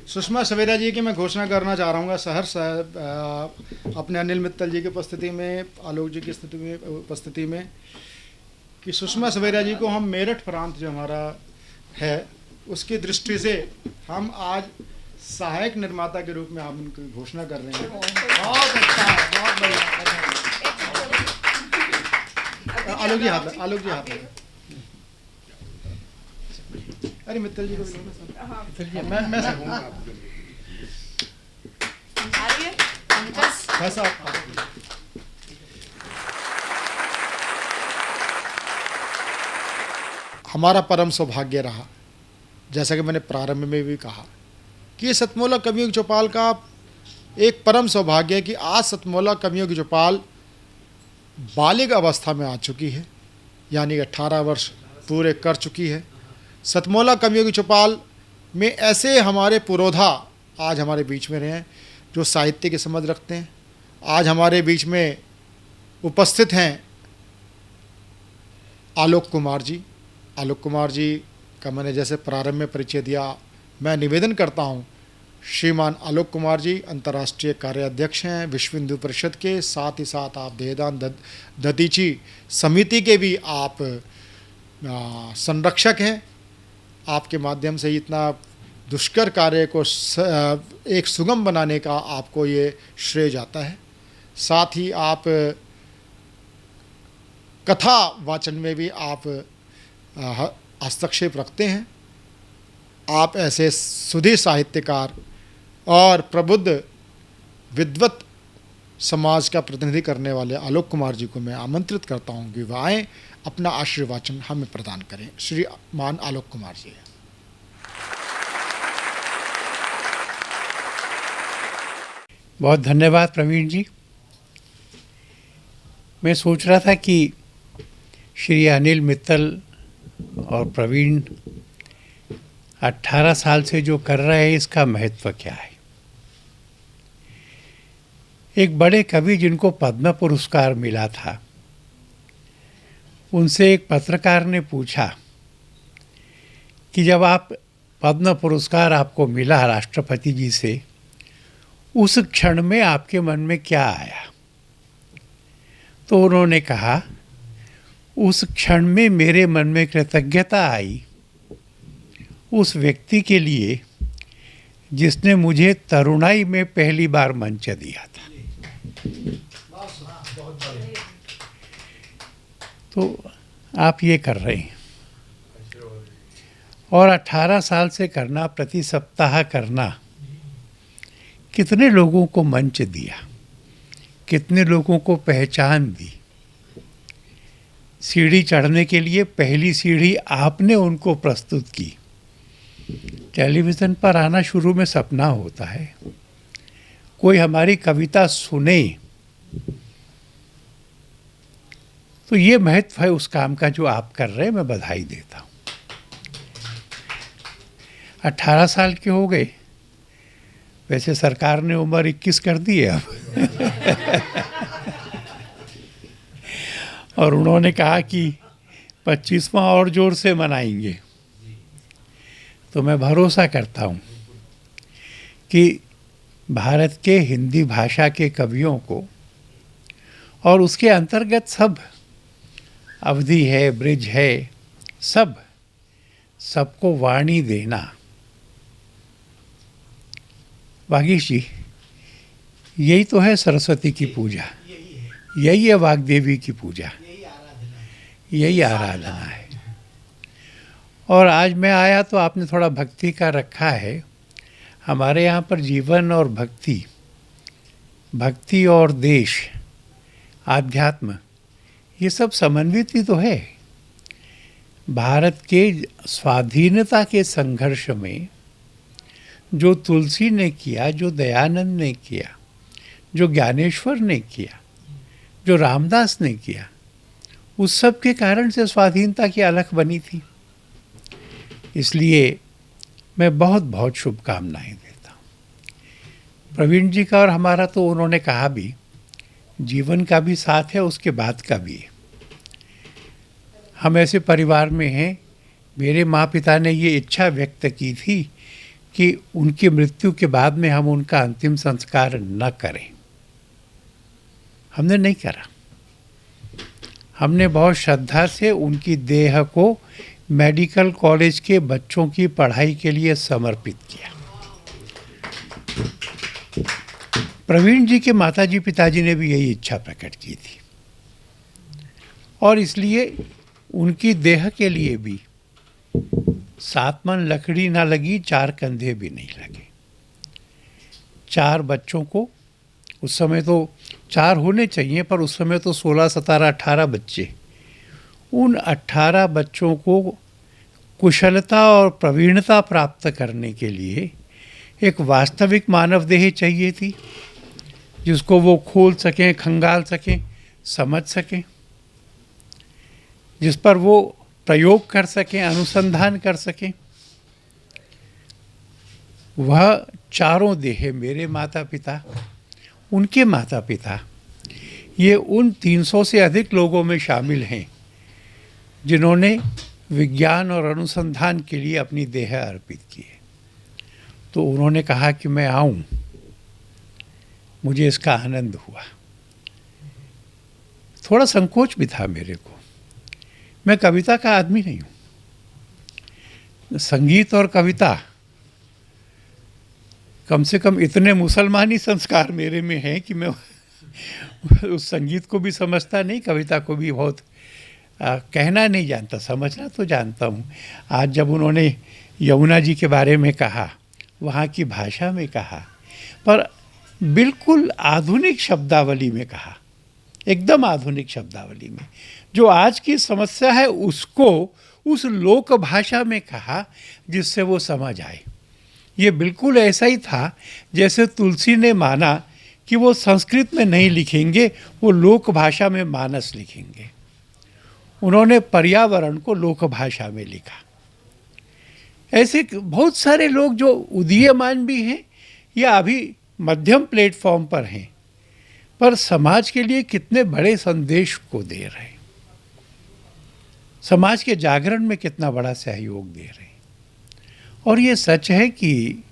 सुषमा सवेरा जी की मैं घोषणा करना चाह रहा हूँ सहर्ष अपने अनिल मित्तल जी की उपस्थिति में, आलोक जी की स्थिति में उपस्थिति में, कि सुषमा सवेरा जी को हम मेरठ प्रांत जो हमारा है उसकी दृष्टि से हम आज सहायक निर्माता के रूप में हम उनकी घोषणा कर रहे हैं। बहुत अच्छा, बहुत बढ़िया। आलोक जी हाथ लगा। अरे मित्तल जी को भी लो ना। मैं सकूंगा ऐसा। हमारा परम सौभाग्य रहा, जैसा कि मैंने प्रारंभ में भी कहा, कि ये सतमोला कवियों की चौपाल का एक परम सौभाग्य है कि आज सतमोला कवियों की चौपाल बालिग अवस्था में आ चुकी है, यानी 18 वर्ष पूरे कर चुकी है। सतमोला कवियों की चौपाल में ऐसे हमारे पुरोधा आज हमारे बीच में रहे हैं जो साहित्य की समझ रखते हैं। आज हमारे बीच में उपस्थित हैं आलोक कुमार जी। आलोक कुमार जी का मैंने जैसे प्रारंभ में परिचय दिया, मैं निवेदन करता हूं, श्रीमान आलोक कुमार जी अंतर्राष्ट्रीय कार्याध्यक्ष हैं विश्व हिंदू परिषद के, साथ ही साथ आप देहदान दतीची समिति के भी आप संरक्षक हैं। आपके माध्यम से इतना दुष्कर कार्य को एक सुगम बनाने का आपको ये श्रेय जाता है। साथ ही आप कथा वाचन में भी आप हस्तक्षेप रखते हैं। आप ऐसे सुधीर साहित्यकार और प्रबुद्ध विद्वत समाज का प्रतिनिधि करने वाले आलोक कुमार जी को मैं आमंत्रित करता हूं कि वह आएँ, अपना आशीर्वाचन हमें प्रदान करें। श्रीमान आलोक कुमार जी। बहुत धन्यवाद प्रवीण जी। मैं सोच रहा था कि श्री अनिल मित्तल और प्रवीण 18 साल से जो कर रहे हैं इसका महत्व क्या है। एक बड़े कवि जिनको पद्म पुरस्कार मिला था, उनसे एक पत्रकार ने पूछा कि जब आप पद्म पुरस्कार आपको मिला राष्ट्रपति जी से, उस क्षण में आपके मन में क्या आया। तो उन्होंने कहा, उस क्षण में मेरे मन में कृतज्ञता आई उस व्यक्ति के लिए जिसने मुझे तरुणाई में पहली बार मंच दिया था। तो आप ये कर रहे हैं, और 18 साल से करना, प्रति सप्ताह करना, कितने लोगों को मंच दिया, कितने लोगों को पहचान दी। सीढ़ी चढ़ने के लिए पहली सीढ़ी आपने उनको प्रस्तुत की। टेलीविज़न पर आना शुरू में सपना होता है, कोई हमारी कविता सुने, तो ये महत्व है उस काम का जो आप कर रहे हैं। मैं बधाई देता हूँ। 18 साल के हो गए, वैसे सरकार ने उम्र 21 कर दी है अब और उन्होंने कहा कि 25वां और जोर से मनाएंगे। तो मैं भरोसा करता हूँ कि भारत के हिंदी भाषा के कवियों को, और उसके अंतर्गत सब अवधि है, ब्रिज है, सबको वाणी देना। वागीश जी, यही तो है सरस्वती की पूजा, यही है वाग्देवी की पूजा, यही आराधना है। और आज मैं आया तो आपने थोड़ा भक्ति का रखा है। हमारे यहाँ पर जीवन और भक्ति, भक्ति और देश, आध्यात्म, ये सब समन्वित ही तो है। भारत के स्वाधीनता के संघर्ष में जो तुलसी ने किया, जो दयानंद ने किया, जो ज्ञानेश्वर ने किया, जो रामदास ने किया, उस सब के कारण से स्वाधीनता की अलख बनी थी। इसलिए मैं बहुत बहुत शुभकामनाएं देता हूँ। प्रवीण जी का और हमारा तो उन्होंने कहा भी, जीवन का भी साथ है, उसके बाद का भी है। हम ऐसे परिवार में हैं, मेरे माँ पिता ने ये इच्छा व्यक्त की थी कि उनकी मृत्यु के बाद में हम उनका अंतिम संस्कार न करें। हमने नहीं करा। हमने बहुत श्रद्धा से उनकी देह को मेडिकल कॉलेज के बच्चों की पढ़ाई के लिए समर्पित किया। प्रवीण जी के माताजी पिताजी ने भी यही इच्छा प्रकट की थी, और इसलिए उनकी देह के लिए भी 7 मन लकड़ी ना लगी, 4 कंधे भी नहीं लगे। 4 बच्चों को, उस समय तो 4 होने चाहिए, पर उस समय तो 16, 17, 18 बच्चे, उन 18 बच्चों को कुशलता और प्रवीणता प्राप्त करने के लिए एक वास्तविक मानव देह चाहिए थी, जिसको वो खोल सकें, खंगाल सकें, समझ सकें, जिस पर वो प्रयोग कर सकें, अनुसंधान कर सकें। वह चारों देह, मेरे माता पिता, उनके माता पिता, ये उन 300 से अधिक लोगों में शामिल हैं जिन्होंने विज्ञान और अनुसंधान के लिए अपनी देह अर्पित की है। तो उन्होंने कहा कि मैं आऊं, मुझे इसका आनंद हुआ। थोड़ा संकोच भी था मेरे को, मैं कविता का आदमी नहीं हूँ। संगीत और कविता, कम से कम इतने मुसलमानी संस्कार मेरे में हैं कि मैं उस संगीत को भी समझता नहीं, कविता को भी बहुत कहना नहीं जानता, समझना तो जानता हूँ। आज जब उन्होंने यमुना जी के बारे में कहा, वहाँ की भाषा में कहा, पर बिल्कुल आधुनिक शब्दावली में कहा, एकदम आधुनिक शब्दावली में, जो आज की समस्या है उसको उस लोक भाषा में कहा जिससे वो समझ आए। ये बिल्कुल ऐसा ही था जैसे तुलसी ने माना कि वो संस्कृत में नहीं लिखेंगे, वो लोक भाषा में मानस लिखेंगे। उन्होंने पर्यावरण को लोक भाषा में लिखा। ऐसे बहुत सारे लोग जो उदीयमान भी हैं या अभी मध्यम प्लेटफॉर्म पर हैं, पर समाज के लिए कितने बड़े संदेश को दे रहे हैं, समाज के जागरण में कितना बड़ा सहयोग दे रहे हैं। और ये सच है कि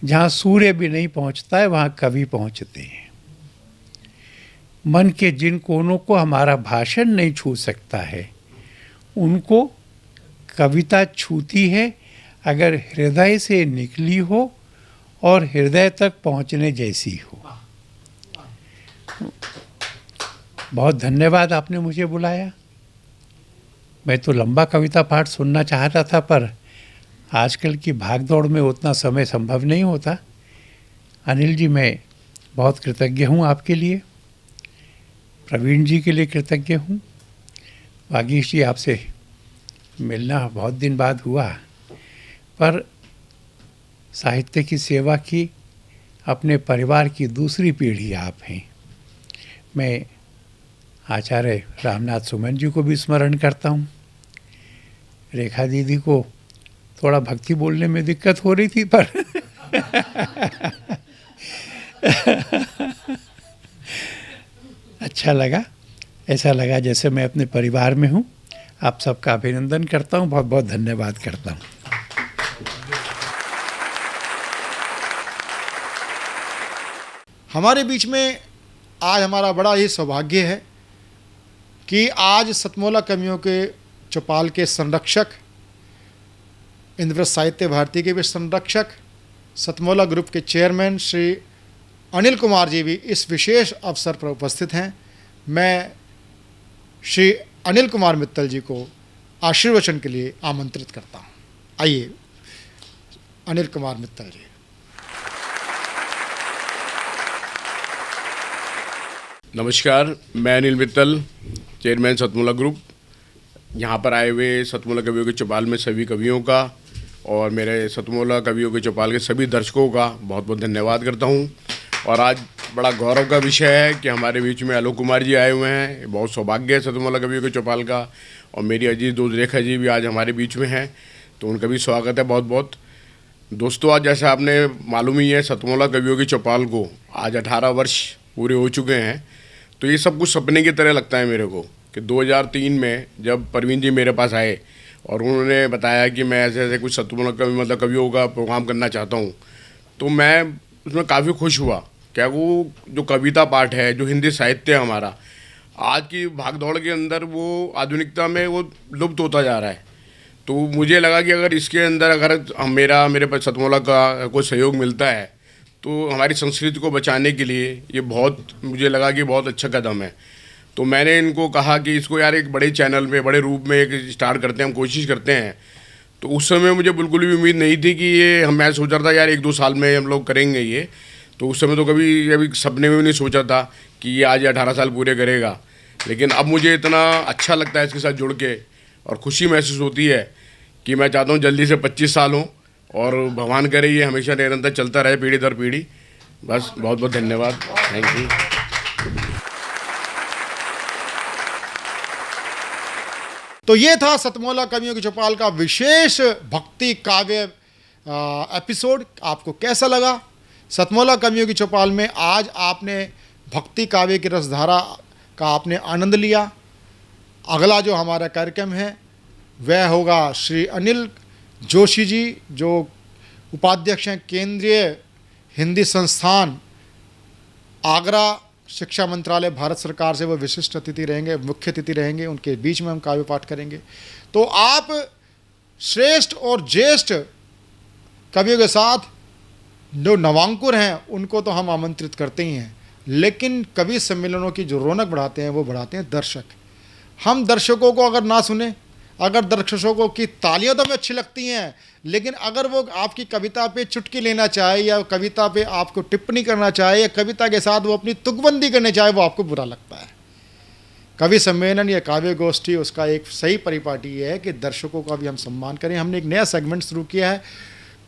जहाँ सूर्य भी नहीं पहुँचता है, वहाँ कवि पहुँचते हैं। मन के जिन कोनों को हमारा भाषण नहीं छू सकता है, उनको कविता छूती है अगर हृदय से निकली हो और हृदय तक पहुँचने जैसी हो। बहुत धन्यवाद, आपने मुझे बुलाया। मैं तो लंबा कविता पाठ सुनना चाहता था, पर आजकल की भागदौड़ में उतना समय संभव नहीं होता। अनिल जी, मैं बहुत कृतज्ञ हूँ आपके लिए, प्रवीण जी के लिए कृतज्ञ हूँ। वागीश जी, आपसे मिलना बहुत दिन बाद हुआ, पर साहित्य की सेवा की अपने परिवार की दूसरी पीढ़ी आप हैं। मैं आचार्य रामनाथ सुमन जी को भी स्मरण करता हूँ। रेखा दीदी को थोड़ा भक्ति बोलने में दिक्कत हो रही थी, पर अच्छा लगा, ऐसा लगा जैसे मैं अपने परिवार में हूँ। आप सबका अभिनंदन करता हूँ, बहुत बहुत धन्यवाद करता हूँ। हमारे बीच में आज हमारा बड़ा ही सौभाग्य है कि आज सतमोला कवियों के चौपाल के संरक्षक, इंद्रव्रत साहित्य भारती के भी संरक्षक, सतमोला ग्रुप के चेयरमैन श्री अनिल कुमार जी भी इस विशेष अवसर पर उपस्थित हैं। मैं श्री अनिल कुमार मित्तल जी को आशीर्वचन के लिए आमंत्रित करता हूँ। आइए अनिल कुमार मित्तल जी। नमस्कार, मैं अनिल मित्तल, चेयरमैन सतमोला ग्रुप। यहाँ पर आए हुए सतमोला कवियों के चौपाल में सभी कवियों का और मेरे सतमोला कवियों के चौपाल के सभी दर्शकों का बहुत बहुत धन्यवाद करता हूँ। और आज बड़ा गौरव का विषय है कि हमारे बीच में आलोक कुमार जी आए हुए हैं। बहुत सौभाग्य है सतमोला कवियों के चौपाल का। और मेरी अजीज दोस्त रेखा जी भी आज हमारे बीच में हैं, तो उनका भी स्वागत है बहुत बहुत। दोस्तों, आज जैसा आपने मालूम ही है, सतमोला कवियों के चौपाल को आज 18 वर्ष पूरे हो चुके हैं। तो ये सब कुछ सपने की तरह लगता है मेरे को कि 2003 में जब प्रवीण जी मेरे पास आए और उन्होंने बताया कि मैं ऐसे ऐसे कुछ सतमोला कवि मतलब कवियों का प्रोग्राम करना चाहता हूँ, तो मैं उसमें काफ़ी खुश हुआ। क्या वो जो कविता पाठ है, जो हिंदी साहित्य है हमारा, आज की भागदौड़ के अंदर वो आधुनिकता में वो लुप्त होता जा रहा है। तो मुझे लगा कि अगर इसके अंदर अगर मेरे पास सतमोला का कोई सहयोग मिलता है तो हमारी संस्कृति को बचाने के लिए ये बहुत, मुझे लगा कि बहुत अच्छा कदम है। तो मैंने इनको कहा कि इसको यार एक बड़े चैनल में, बड़े रूप में एक स्टार्ट करते हैं, हम कोशिश करते हैं। तो उस समय मुझे बिल्कुल भी उम्मीद नहीं थी कि ये मैं सोच रहा था यार 1-2 साल में हम लोग करेंगे ये। तो उस समय तो कभी सपने में भी नहीं सोचा था कि ये आज 18 साल पूरे करेगा। लेकिन अब मुझे इतना अच्छा लगता है इसके साथ जुड़ के और खुशी महसूस होती है कि मैं चाहता हूँ जल्दी से 25 साल हों और भगवान करे ये हमेशा निरंतर चलता रहे, पीढ़ी दर पीढ़ी। बस बहुत बहुत धन्यवाद, थैंक यू। तो ये था सतमोला कवियों के चौपाल का विशेष भक्ति काव्य एपिसोड। आपको कैसा लगा? सतमोला कवियों की चौपाल में आज आपने भक्ति काव्य की रसधारा का आपने आनंद लिया। अगला जो हमारा कार्यक्रम है वह होगा श्री अनिल जोशी जी, जो उपाध्यक्ष हैं केंद्रीय हिंदी संस्थान आगरा, शिक्षा मंत्रालय भारत सरकार से। वो विशिष्ट अतिथि रहेंगे, मुख्य अतिथि रहेंगे। उनके बीच में हम काव्य पाठ करेंगे। तो आप श्रेष्ठ और ज्येष्ठ कवियों के साथ जो नवांकुर हैं उनको तो हम आमंत्रित करते ही हैं, लेकिन कवि सम्मेलनों की जो रौनक बढ़ाते हैं वो बढ़ाते हैं दर्शक। हम दर्शकों को अगर ना सुने, अगर दर्शकों की तालियां तो हमें अच्छी लगती हैं, लेकिन अगर वो आपकी कविता पे चुटकी लेना चाहे या कविता पे आपको टिप्पणी करना चाहे या कविता के साथ वो अपनी तुकबंदी करने चाहे, वो आपको बुरा लगता है। कवि सम्मेलन या काव्य गोष्ठी, उसका एक सही परिपाटी है कि दर्शकों का भी हम सम्मान करें। हमने एक नया सेगमेंट शुरू किया है,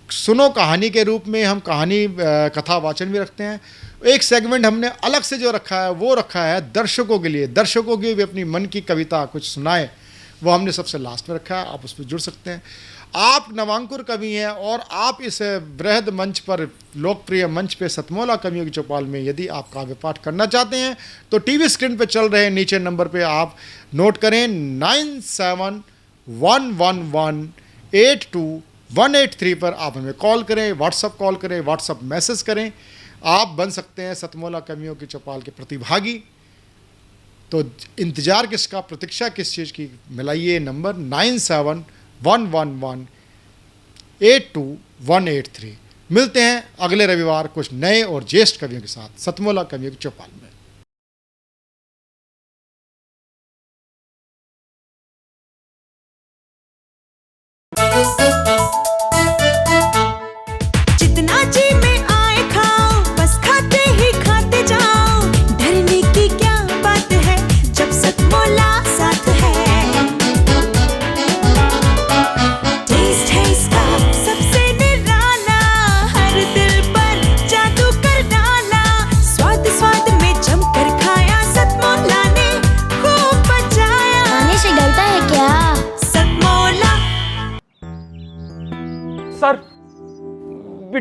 सुनो कहानी के रूप में। हम कहानी कथा वाचन भी रखते हैं। एक सेगमेंट हमने अलग से जो रखा है वो रखा है दर्शकों के लिए, दर्शकों की भी अपनी मन की कविता कुछ सुनाए, वो हमने सबसे लास्ट में रखा है। आप उस पर जुड़ सकते हैं। आप नवांकुर कवि हैं और आप इस बृहद मंच पर, लोकप्रिय मंच पे, सतमोला कवियों की चौपाल में यदि आप काव्य पाठ करना चाहते हैं तो टीवी स्क्रीन पे चल रहे नीचे नंबर पे आप नोट करें 9711182183 पर आप हमें कॉल करें, व्हाट्सअप कॉल करें, व्हाट्सअप मैसेज करें। आप बन सकते हैं सतमोला कवियों की चौपाल के प्रतिभागी। तो इंतज़ार किसका, प्रतीक्षा किस चीज़ की? मिलाइए नंबर 9711182183। मिलते हैं अगले रविवार कुछ नए और ज्येष्ठ कवियों के साथ सतमोला कवियों की चौपाल में।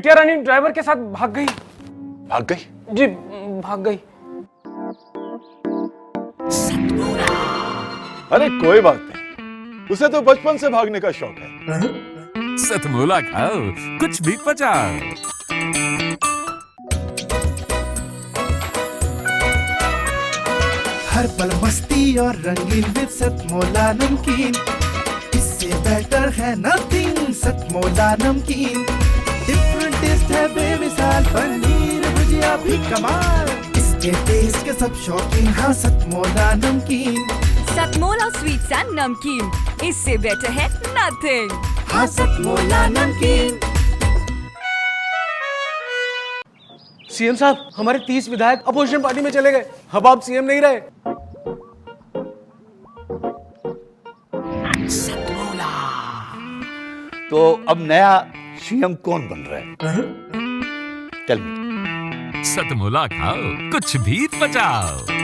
बिटिया रानी ड्राइवर के साथ भाग गई। भाग गई? जी भाग गई। अरे कोई बात नहीं, उसे तो बचपन से भागने का शौक है। सतमोला खाओ, कुछ भी पचाओ। हर पल मस्ती और रंगीन विद सतमोला नमकीन, इससे बेटर है नथिंग। सतमोला नमकीन डिफरेंट टेस्ट है बेमिसाल, पनीर भुजिया भी कमाल, इसके टेस्ट के सब शौकीन। हाँ सतमोला नमकीन, सतमोला स्वीट्स एंड नमकीन, इससे बेटर है नथिंग। हाँ सतमोला नमकीन। सीएम साहब, हमारे 30 विधायक अपोजिशन पार्टी में चले गए। अब आप सीएम नहीं रहे। तो अब नया सीएम कौन बन रहा है? Tell me. सतमोला खाओ, कुछ भी पचाओ।